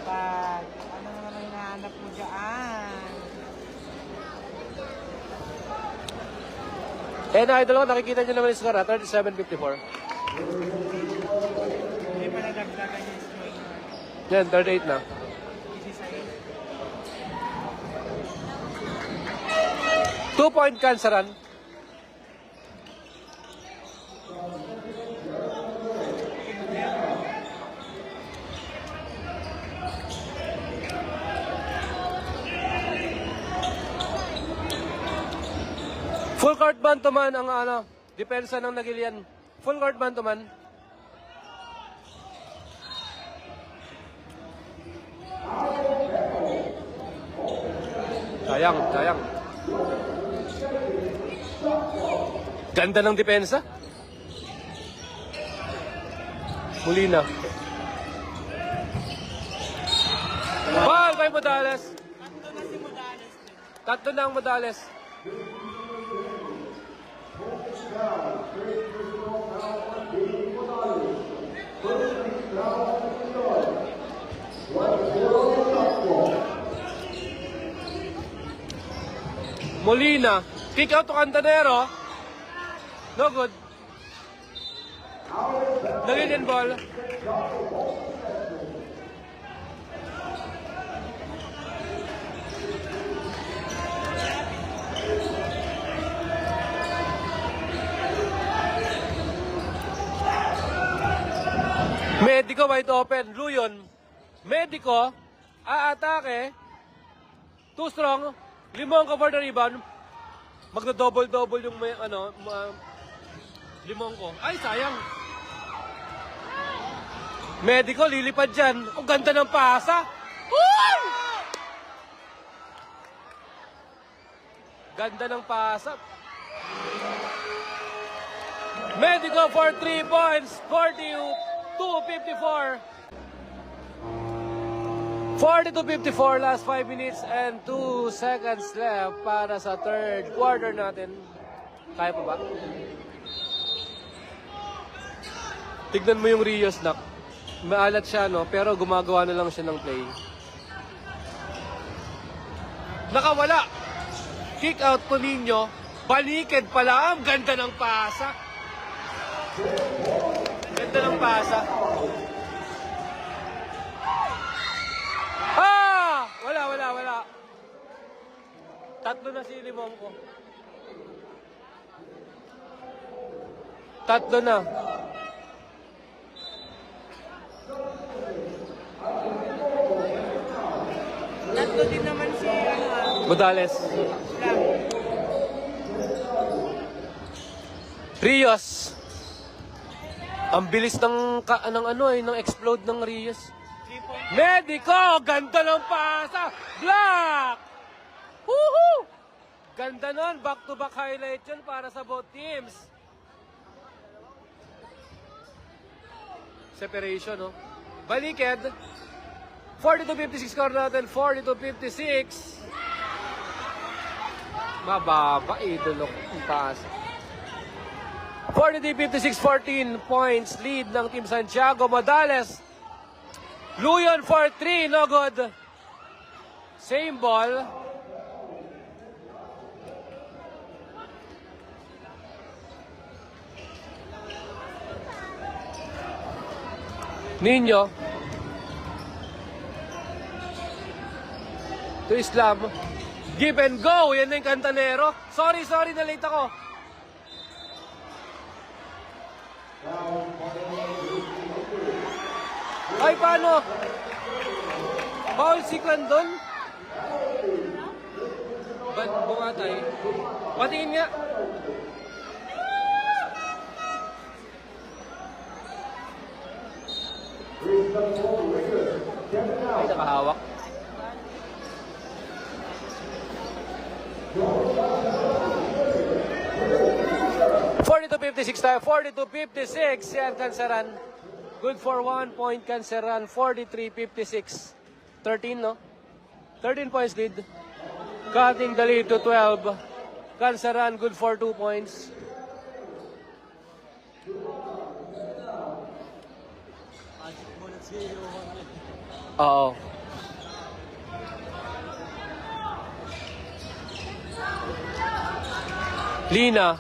Pag, ano naman ang hinahanap mo dyan? Idol ko, nakikita nyo naman yung score, 37-54. Hindi pa nadagdagan yung score. Yan, 38 na. Easy sa'yo. 2-point Cansaran. Full court ban to man ang Depensa ng Nagilian. Full court man to man. Sayang, sayang. Ganda ng depensa. Molina. Ball kay Modales. Tatlo na si Modales. Tatlo na ang Modales. Molina. Kick out to Cantanero. No good. Nagilian ball. Medico wide open. Luyon. Medico. Aatake. Too strong. Limong cover the rebound. Magna-double-double yung may, limong ko. Ay, sayang. Medico, lilipad dyan. Ang ganda ng pasa. Woo! Ganda ng pasa. Medico for 3 points. 42-54. 42-54, last 5 minutes and 2 seconds left para sa third quarter natin. Kaya pa ba? Tignan mo yung Rios, nak. Maalat siya, no? Pero gumagawa na lang siya ng play. Nakawala. Kick out po ninyo. Balikid pala. Ang ganda ng pasa. Ganda ng pasa. Wala. Tatlo na si Limong ko. Tatlo na. Tatlo din naman si Modales. Lang. Rios. Ang bilis ng ng explode ng Rios. 3 points. Medico! Ganda ng pasa! Block! Woohoo! Ganda nun. Back-to-back highlight yun para sa both teams. Separation, no? Balikid. 42-56 score natin. 42-56. Mababa. Idolo ang pasa. 42-56, 14 points lead ng Team Santiago. Modales. Luyon for 3, no good. Same ball. Ninyo. To Islam. Give and go. Yan na yung Cantanero. Sorry, na late ako. Ay, paano? Foul si Clandon? Ba't bumatay? Patingin nga. Ay, nakahawak. .56 tayo. 42-56. Yan, Cansaran. Good for 1 point. Cansaran. 43-56. 13, no? 13 points lead. Cutting the lead to 12. Cansaran, good for 2 points. Oo. Lina.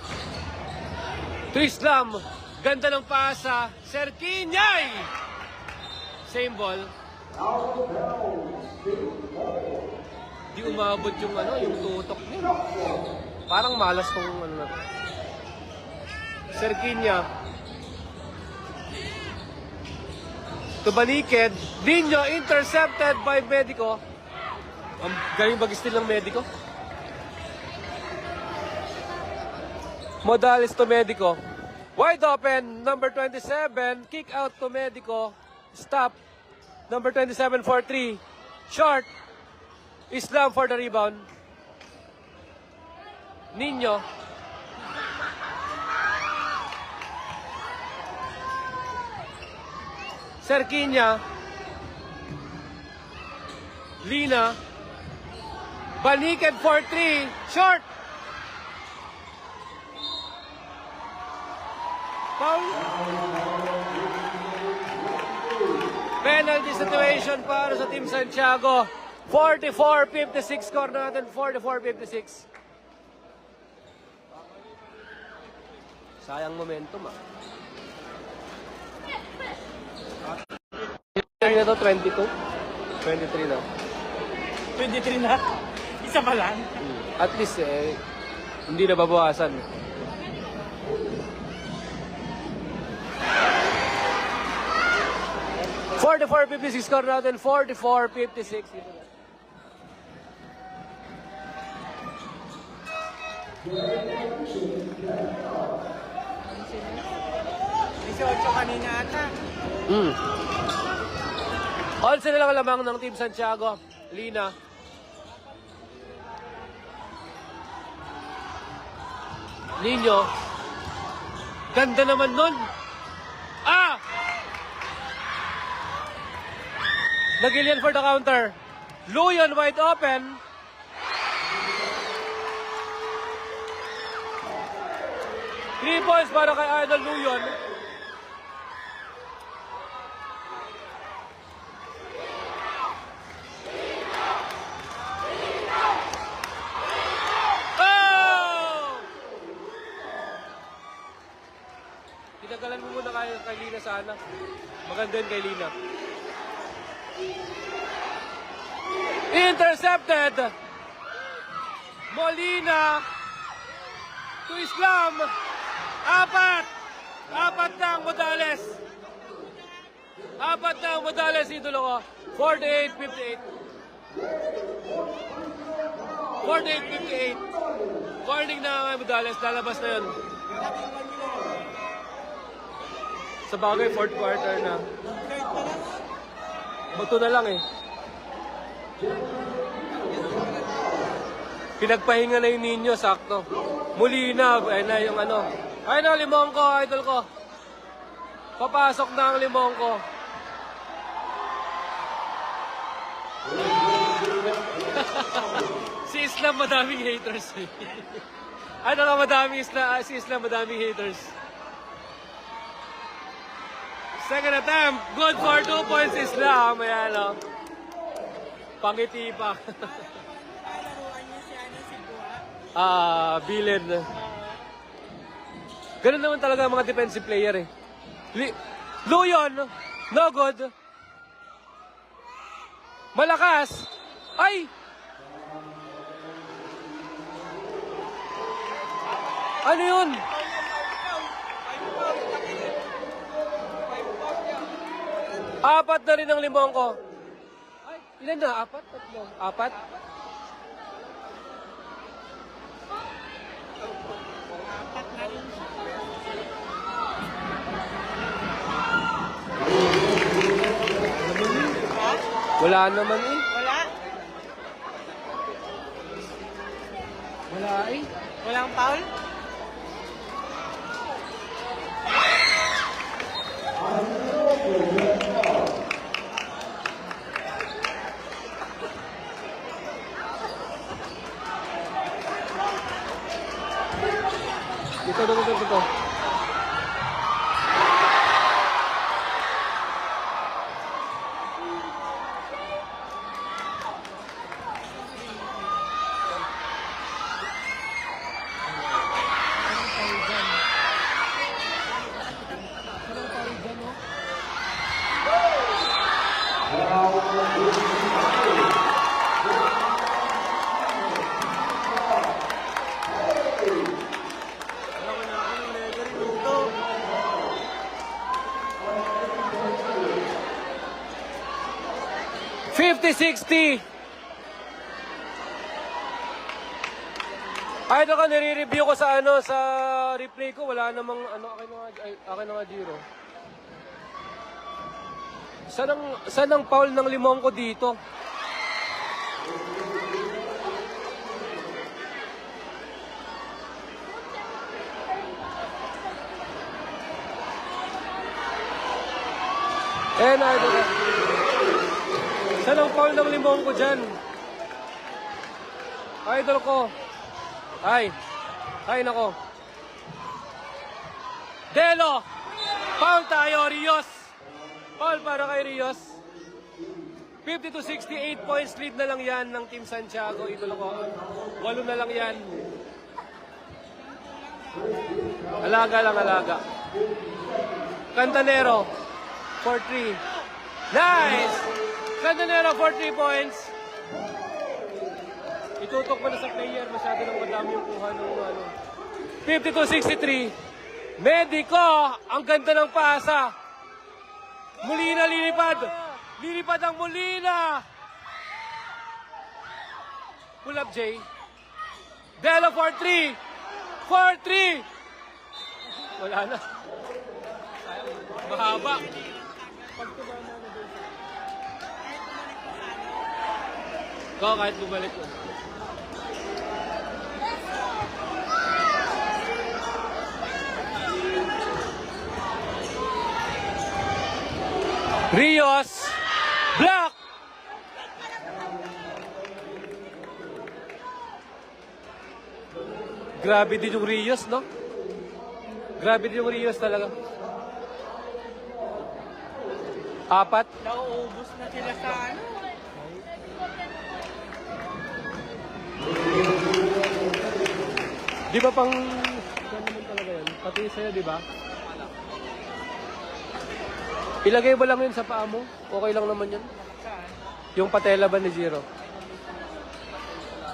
To Islam. Ganda ng pasa. Serkinyay! Same ball. Di umabot yung yung tutok niya. Parang malas tong na. Serkinya. To Balikid. Dinyo intercepted by Medico. Ang galing bag-steal ng Medico. Modales to Medico. Wide open, number 27. Kick out to Medico. Stop. Number 27 for 3. Short. Islam for the rebound. Nino. Serquiña. Lina. Baniked for 3. Short. Foul. Penalty situation para sa Team Santiago. 44-56 score natin. 44-56. Sayang momentum ah. Ano na to? 22? 23 na. 23 na. Isa pa lang. At least hindi na babawasan. $44-56 score natin. 44-56. 18 kanina ata. 11 na lang lamang ng Team Santiago. Lina. Nino. Ganda naman nun. Ah! Nagilian for the counter. Luyon wide open. Three points para kay Idol Luyon. Tinagalan mo muna kay Lina sana. Maganda yun kay Lina. Intercepted! Molina to Islam. Apat na ang Modales. Idolo ko. 48-58. 48-58. Warning na ang Modales. Lalabas na yun. Sa bagay, fourth quarter na. Magto na lang eh. Pinagpahinga na yung Nino, sakto. Muli na, ayun na yung ano. Ayun na, limong ko, idol ko. Papasok na ang limong ko. Si Islam madaming haters eh. Ano ka madaming si Islam madaming haters. Second attempt, good for 2 points Islam. Ayan o. Pangiti pa. Bilin. Ganun naman talaga ang mga defensive player eh. Luyon, no good. Malakas. Ay! Ano yun? Apat na rin ang limong ko. Ay, ilan na? Apat? Tatlo? Apat? Wala naman eh. Wala eh. Walang foul? Ito. $50-60. Ay, ito ka, nire-review ko sa sa replay ko. Wala namang, akin na nga, Giro. Saan ang foul ng limong ko dito? Na, ito ka. Saan ang foul ng limong ko dyan? Idol ko. Ay nako. Delo! Foul tayo, Rios! Foul para kay Rios. 50-68 points lead na lang yan ng Team Santiago. Idol ko. 8 na lang yan. Alaga lang, alaga. Cantanero, 4-3. Nice! Cantanero, 4-3 points. Itutok mo na sa player, masyado nang madami yung kuha ng 52-63. Medico, ang ganda ng pasa. Molina lilipad. Lilipad ang Molina. Pull up, Jay. Delo 4-3. 4-3. Wala na. Mahaba. Kahit bumalik ko. Rios, block! Grabe din yung Rios, no? Grabe din yung Rios talaga. 4. Nauubos na sila sa Di ba pang... Ano naman talaga yan? Pati sa'yo, di ba? Ilagay mo lang yun sa paa mo. Okay lang naman yun. Yung patela ba ni Giro?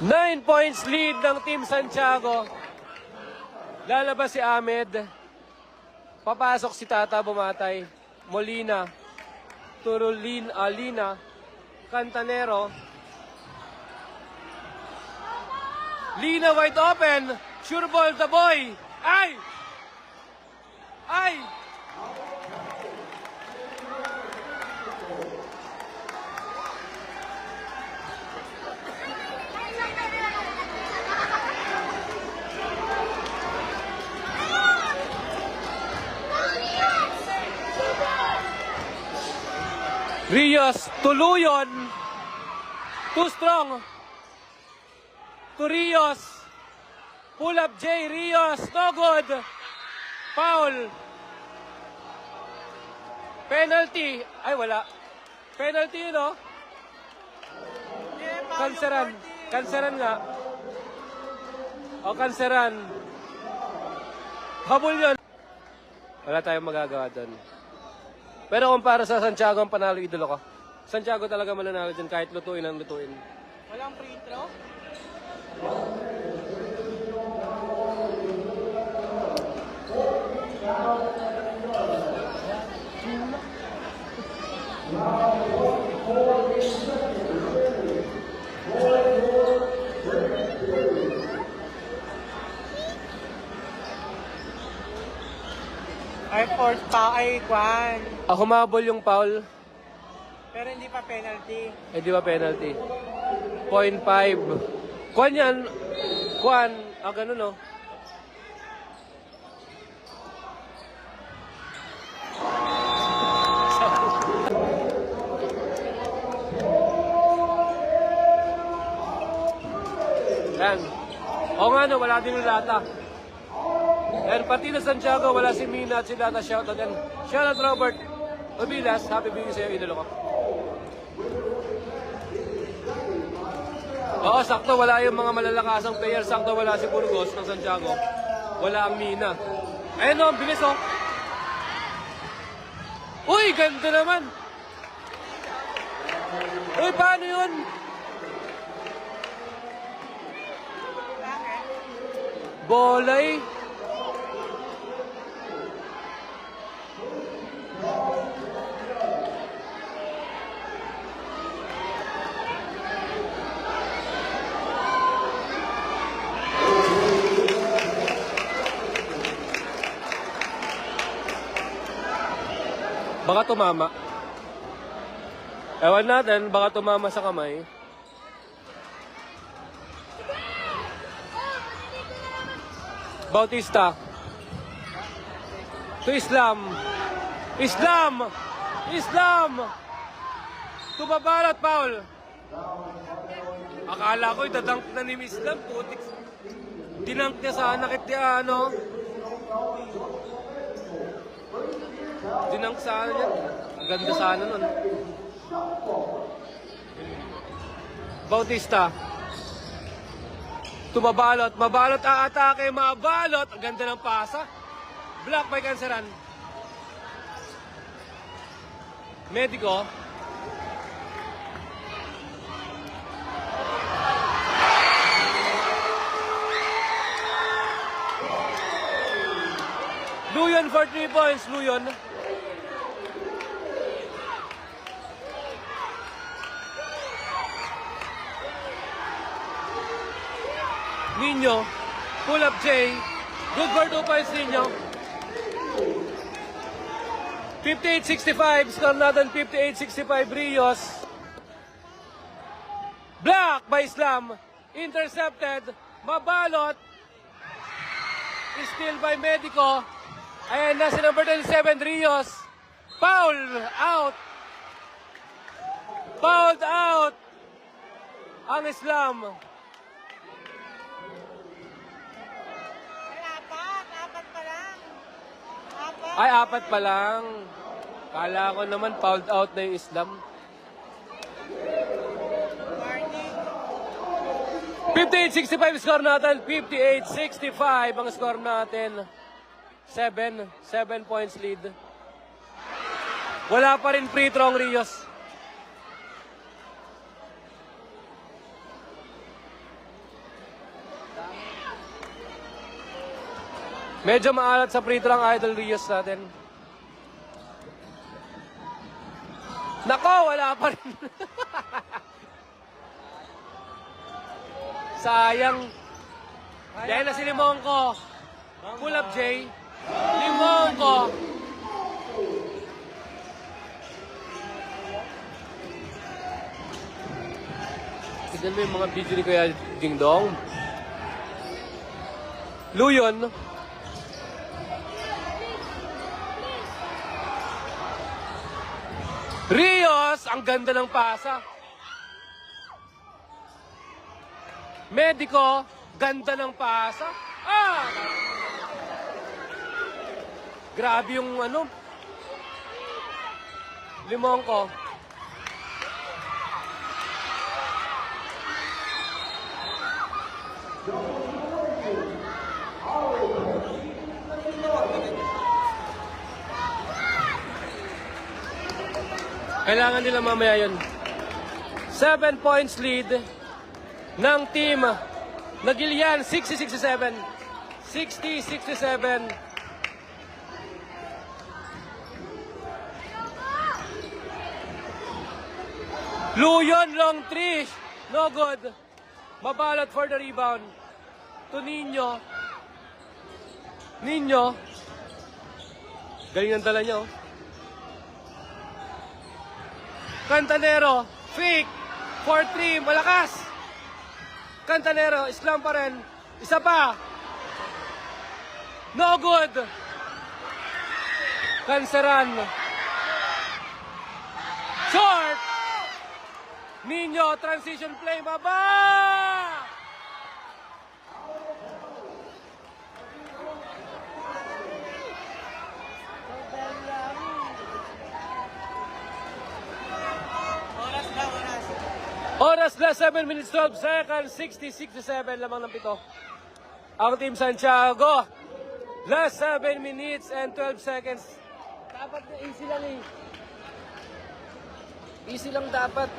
9 points lead ng Team Santiago. Lalabas si Ahmed. Papasok si Tata bumatay. Molina. Turulin Alina. Cantanero. Lina wide open. Sure ball the boy. Ay! Ay! Rios, tuluyon. Too strong. To Rios. Pull up J. Rios. No good. Foul. Penalty. Ay, wala. Penalty yun, no? Kanseran. Kanseran nga. O, kanseran. Habol yun. Wala tayong magagawa doon. Pero kung para sa Santiago ang panalo, idolo ko. Santiago talaga mananalo dyan kahit lutuin ang lutuin. Walang free throw? Ay, fourth pa, ay, kwan. Humabol yung foul. Pero hindi pa penalty. Eh, di ba penalty? 0.5. Kwan yan. Kwan. Ganun, no? Yan. O nga, no? Wala din yung lata. And pati na Santiago, wala si Mina at si Lata. Shoutout yan. Shoutout Robert Ubilas. Happy birthday sa'yo, idolo ko. Oo, sakto. Wala yung mga malalakasang player. Sakto wala si Burgos ng Santiago. Wala ang Mina. Ayun o, bilis o. Uy, ganda naman. Uy, paano yun? Bolay. Baka tumama. Ewan natin, baka tumama sa kamay. Bautista. To Islam. Islam! Islam! Tumabalat, Paul. Akala ko idadunk na ni Islam. Putik. Dinunk niya sana kaya ano. Dinunk sana niya. Ang ganda sana nun. Bautista. Tumabalot. Mabalot, aatake, mabalot. Ang ganda ng pasa. Block by Canceran. Medico. Luyon for 3 points, Luyon. Nino, pull up J. Good for 2 points, Nino. 58-65, score natin 58-65, Rios. Block by Islam. Intercepted. Mabalot. Steal by Medico. Ayan na si number 27, Rios. Foul out. Fouled out. Ang Islam. Apat pa lang. Ay, 4 pa lang. Kala ko naman fouled out na yung Islam. Warning. 58-65 score natin. 58-65 ang score natin. 7 points lead. Wala pa rin free throw ang Rios. Medyo maalat sa free throw ang Idol Rios natin. Nako, wala pa rin. Sayang. Dahil na si Limonco. Pull up, Jay. Limonco. Tignan mo yung mga video ni Kuya Ding Dong. Luyon. Rios, ang ganda ng pasa. Medico, ganda ng pasa. Ah! Grabe yung ano. Limonco. Kailangan nila mamaya yun. 7 points lead ng team Nagilian. 60-67. 60-67. Luyon, long three. No good. Mabalot for the rebound. To Nino. Nino. Galing ang dala niyo. Cantanero, fake, 4-3, malakas. Cantanero, Islam pa rin. Isa pa. No good. Canceran. Short. Nino, transition play, baba. Oras na 7 minutes 12 seconds, 60-67 lamang ng pito. Ang Team Santiago, last 7 minutes and 12 seconds. Dapat na easy lang eh. Easy lang dapat.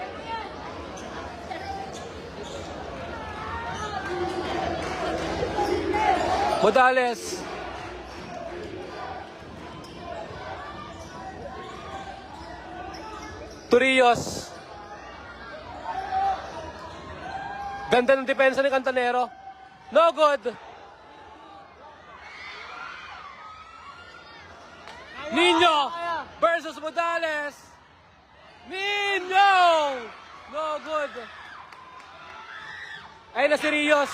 Modales. Turios. Ganda ng depensa ni Cantanero. No good. Kaya Nino versus Modales. Nino! No good. Ay na si Rios.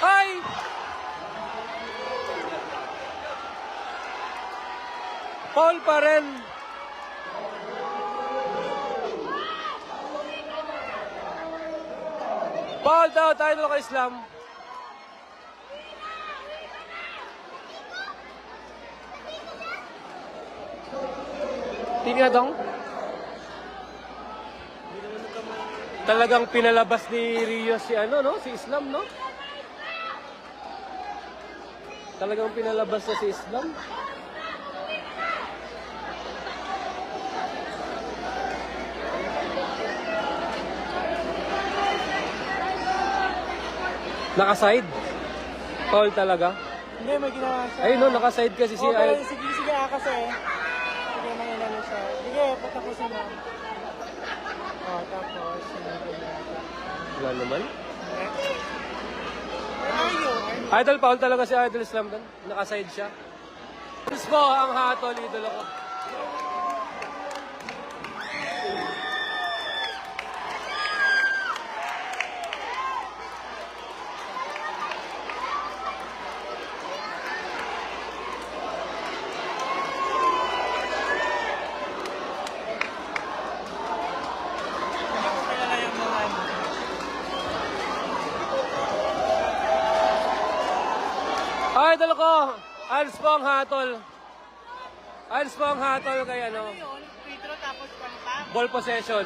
Ay! Foul pa rin. Foul daw tayo kay Islam. Tingnan dong. Talagang pinalabas ni Rios si ano, no? Si Islam, no? Talagang pinalabas na si Islam. Nakaside. Foul talaga. Hindi, may ginawa siya. Ay, no, nakaside kasi si... Okay, sige kasi. Sige, may inano siya. Sige, patapusin mo. Tapos, Wala naman. ayun. Idol, foul talaga si Idol Islam doon. Nakaside siya. Tapos po ang hatol, idol ako. Kilala yung mga ano. Idol ko! Ans po ang hatol. Ans po ang hatol kay ano, Yun, free throw tapos pang ball possession.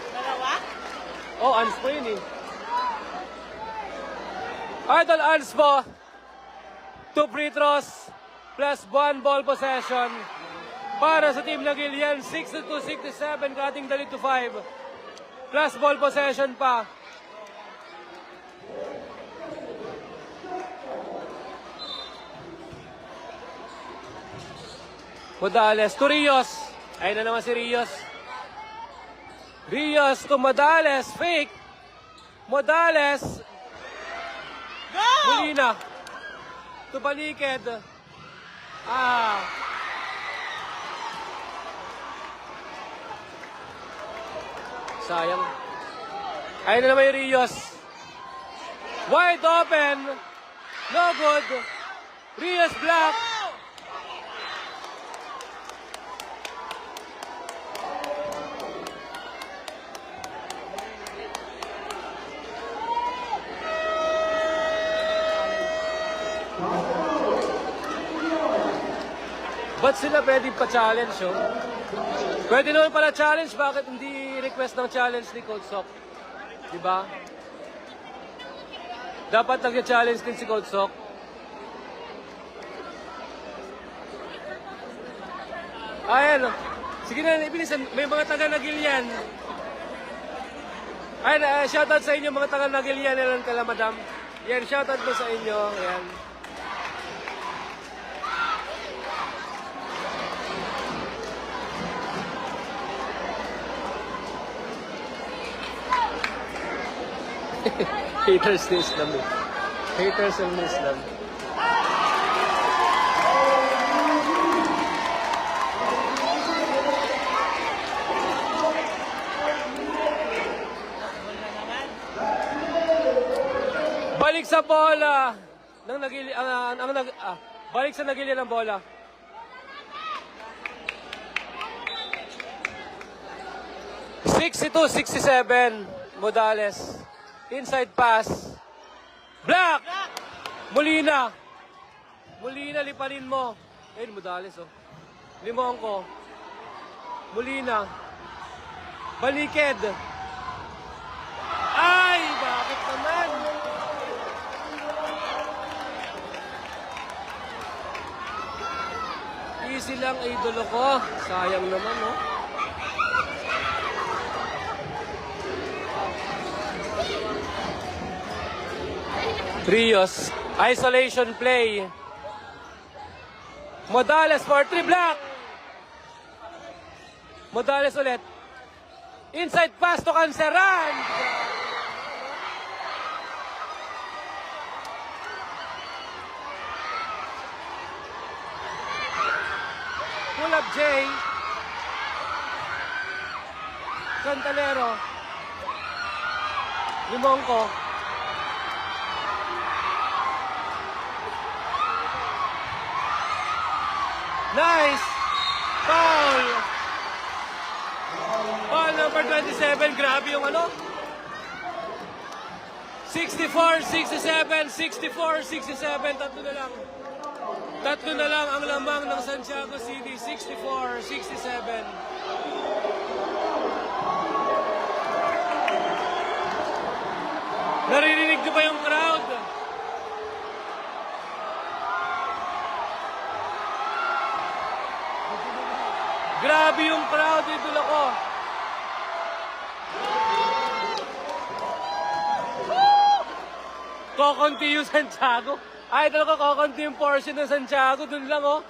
Dalawa? Oh, ans po yun eh. Idol, ans po. 2 free throws plus 1 ball possession. Para sa team ng Gilian, 62-67, cutting the lead to 5. Plus ball possession pa. Modales to Rios. Ayun na naman si Rios. Rios to Modales. Fake. Modales. Go! Molina. To Baliked. Sayang. Ayun na naman yung Rios. Wide open. No good. Rios block. Ba't sila pwede pa-challenge, oh? Pwede naman pala challenge, bakit hindi request ng challenge ni Coach Sok? Diba? Dapat nag-challenge din si Coach Sok. Ayan, oh. Sige na, ibilisan. May mga taga-Nagilian. Ayan, shoutout sa inyo mga taga-Nagilian. Ilan kala, madam? Yan, shoutout po sa inyo. Ayan. Haters ni Islam eh. Haters ng Islam. Balik sa bola. Balik sa nagili ng bola. (62-67) Modales. Inside pass. Black! Molina. Molina, lipanin mo. Ayun, Modales, oh. Limong ko. Molina. Baliked. Ay, bakit naman? Easy lang, idolo ko. Sayang naman, oh. Rios, isolation play. Modales for 3, block. Modales ulit. Inside pass to Canceran. Pull up J. Cantalero. Limonco. Nice! Foul! Foul number 27. Grabe yung ano? 64, 67, 64, 67. Tatlo na lang. Tatlo na lang ang lamang ng Santiago City. 64, 67. Naririnig niyo ba yung crowd? Grabe yung crowd, idol ako. Kokonti yung Santiago. Idol ko, kokonti yung portion ng Santiago. Dun lang, oh.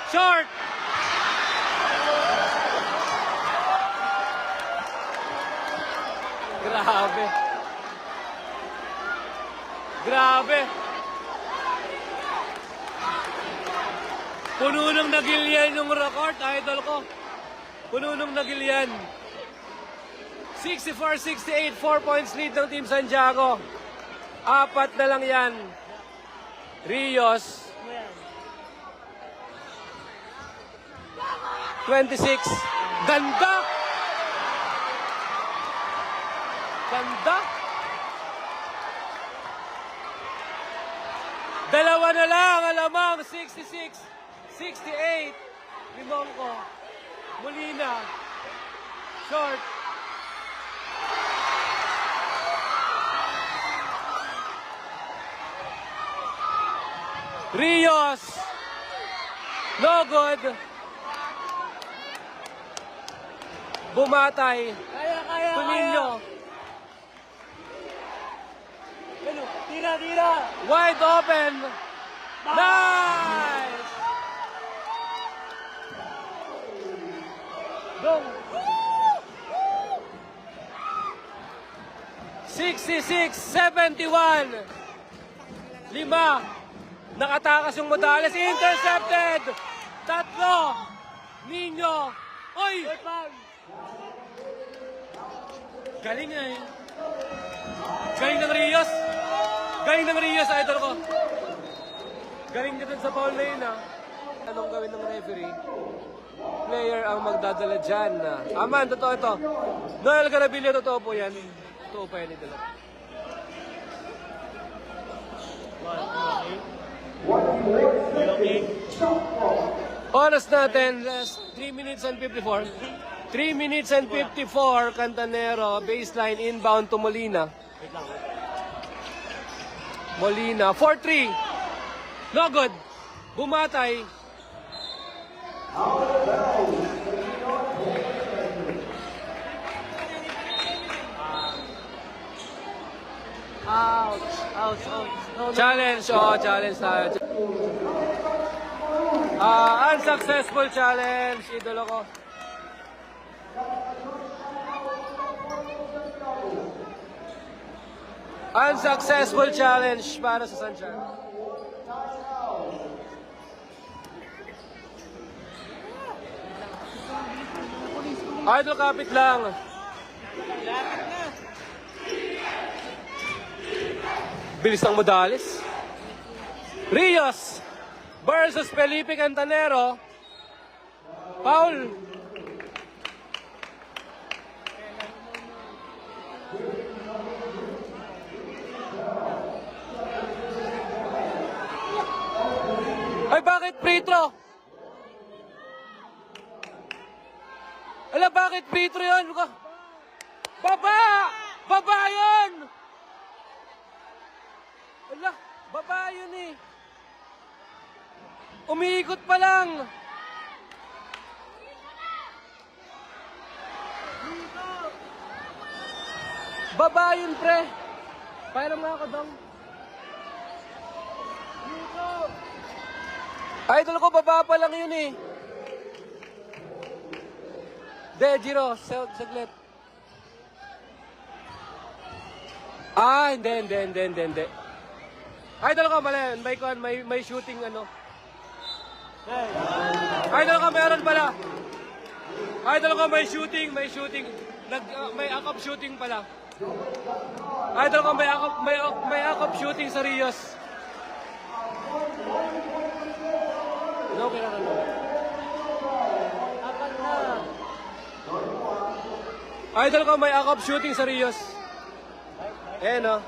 Short! Grabe. Grabe. Puno ng nagilyan yung record, idol ko. Puno ng nagilyan. 64-68, 4 points lead ng Team Santiago. Apat na lang yan. Rios. 26. Ganda! Ganda! Dalawa na lang, alamang 66, 68. Limonco. Molina. Short. Rios. No good. Bumatay. Kaya. Tuminyo. Ano? Tira. Wide open. Nice! Dong. 66-71. 5. Nakatakas yung Modales. Intercepted. 3. Nino. Oy! Galing eh. Galing ng Rios. Galing ng Rios, idol ko. Galing ka dun sa foul na yun, ha. Anong gawin ng referee? Player ang magdadala dyan. Aman, totoo ito. Noel Garabilio, totoo po yan. Totoo pa yan, idol. Oras natin, 3 minutes and 54. 3 minutes and 54, Cantanero, baseline inbound to Molina. Molina, 4-3. No good. Bumatay. Ouch. No. Challenge, challenge tayo. Unsuccessful challenge, idolo ko. Unsuccessful challenge para sa Santiago. Idol, kapit lang. Bilis ng Modales. Rios versus Felipe Cantanero. Foul. Ay, bakit free throw? Ala, bakit free throw yun? Baba! Baba yun! Ala, baba yun eh. Umiikot pa lang. Baba yun, pre. Pairam nga ako dong. Idol ko, baba pa lang yun eh. De, Giro, saglit. Hindi. Idol ko, mali. May shooting ano. Idol ko, meron pala. Idol ko, may shooting. May akap shooting pala. Idol ko, may akap shooting sa Rios. No, kailangan mo. Apat na. Idol ko, may akap shooting sa Rios. No.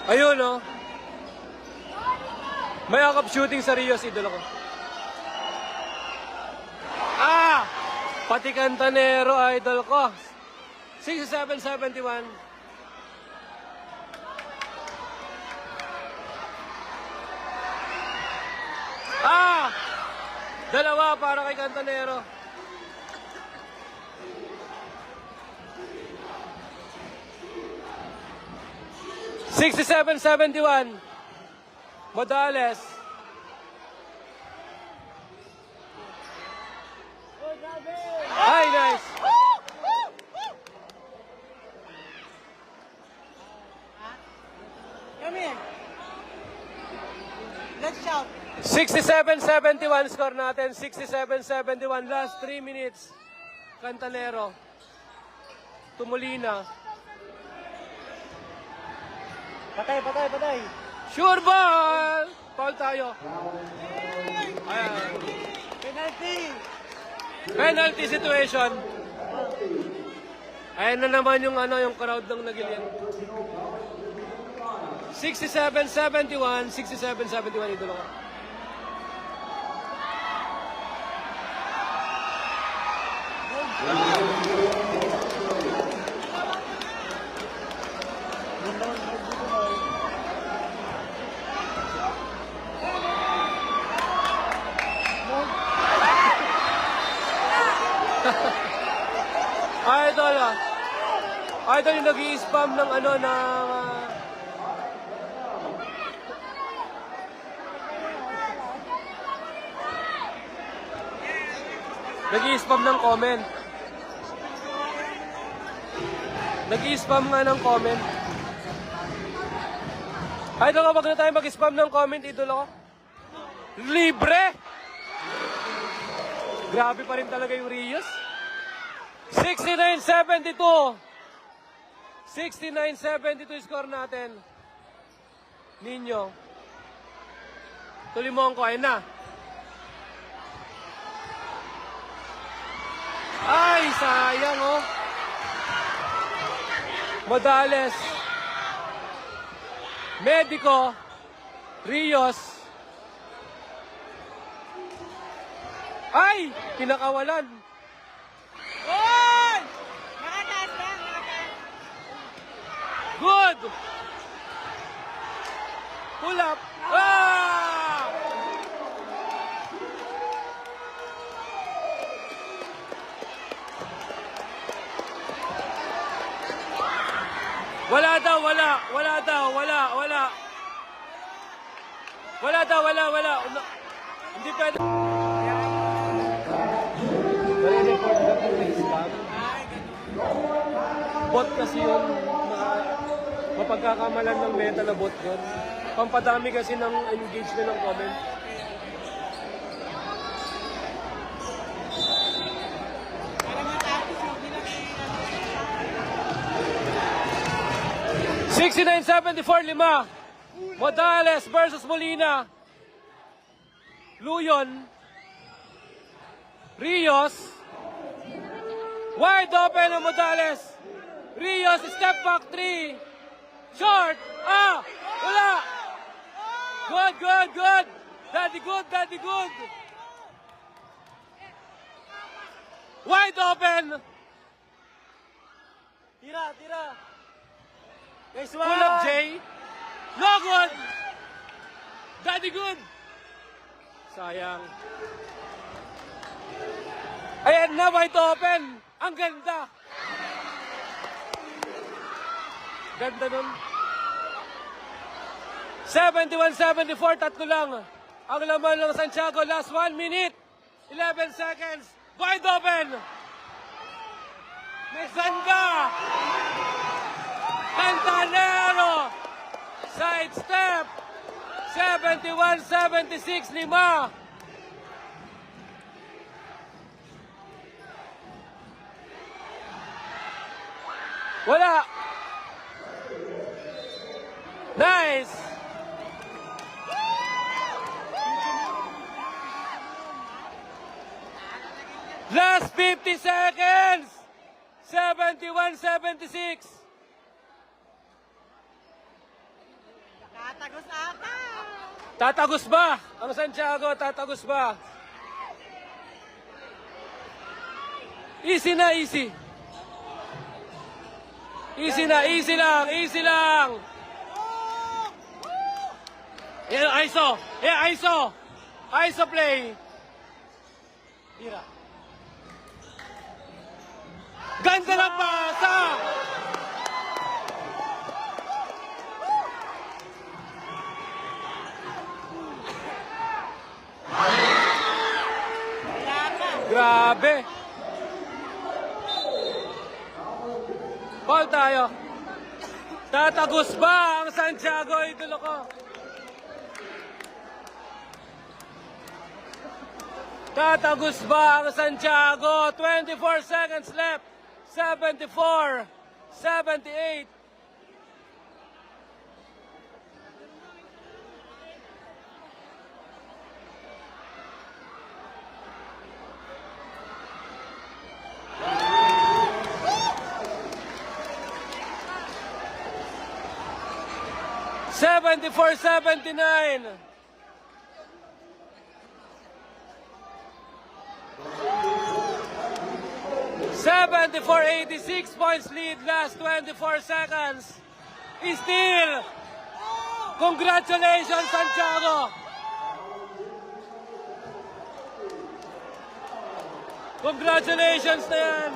Ayun, no. May akap shooting sa Rios, idol ko. Pati Cantanero, idol ko. 67-71. Dalawa para kay Cantanero. $67-71. Modales. Ay, nice. Come here. Let's shout. 67-71 score natin. 67-71. Last 3 minutes. Cantanero. Tumulina. Patay. Sure ball! Foul tayo. Ayan. Penalty situation. Ayan na naman yung crowd ng Nagilian. 67-71. 67-71 idolo ko. Idol yung nag-i-spam ng nag-i-spam ng comment. Nag-i-spam nga ng comment. Idol ko, wag na tayo mag-spam ng comment, idol ko. Libre! Grabe pa rin talaga yung Rios. 69-72. 69-72 score natin. Ninyo. Tulimong ko, ayun na. Ay, sayang oh. Modales. Medico. Rios. Ay, pinakawalan. Oy! Nakataas lang. Good! Pull up. Wala daw. Hindi pwede. Nare-report ka po may spam. Bot kasi yun. Mapagkakamalan ng meta na bot yun. Pampadami kasi ng engagement ng comment. Para matapos yung bilang 69-74, 5. Modales versus Molina. Luyon. Rios. Wide open ang Modales. Rios, step back 3. Short. Wala. Good. Daddy good. Wide open. Tira. Nice one. Pull up, Jay. No good. Daddy good. Sayang. Ayan na, wide open. Ang ganda. Ganda nun. 71-74, tatlo lang. Ang laman ng Santiago, last 1 minute. 11 seconds. Wide open. Mesanga! Cantanero! Side step! 71-76, 5. Wala! Nice! Last 50 seconds! 71-76. Tatagos ata. Tatagos ba? Ang Santiago, tatagos ba? Easy na, easy. Easy na, easy lang, easy lang. Yeah, ISO. Yeah, ISO. ISO play. Tira. Ganda ng pasa! Wala na. Grabe. Paul tayo. Tatagos ba ang Santiago, idolo ko? Tatagos ba ang Santiago? 24 seconds left. 74, 78. $74, 79. $74, 86 points lead, last 24 seconds. Still, congratulations, Santiago. Congratulations na yan.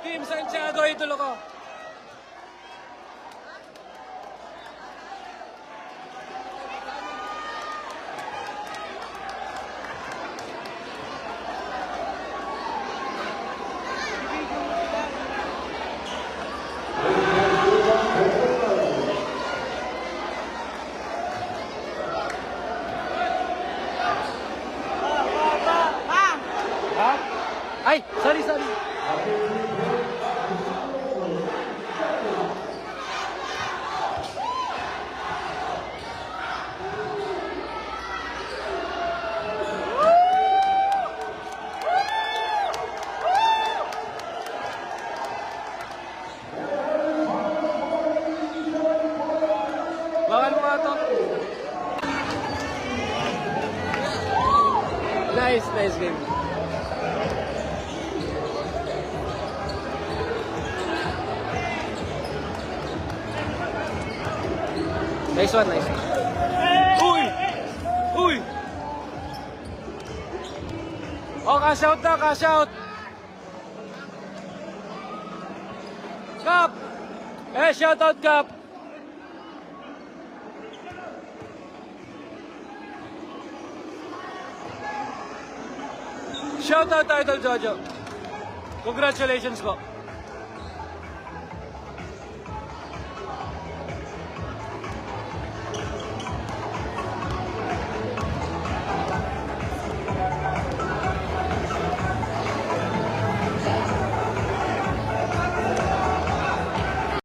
Team Santiago, idolo ko. Ha? Ay, sorry. Bawal mo ito. Nice game. Nice one. Uy! Oh, cash out na, cash out. Cup! Shout out, Cup. Shout out, Idol Jojo. Congratulations po.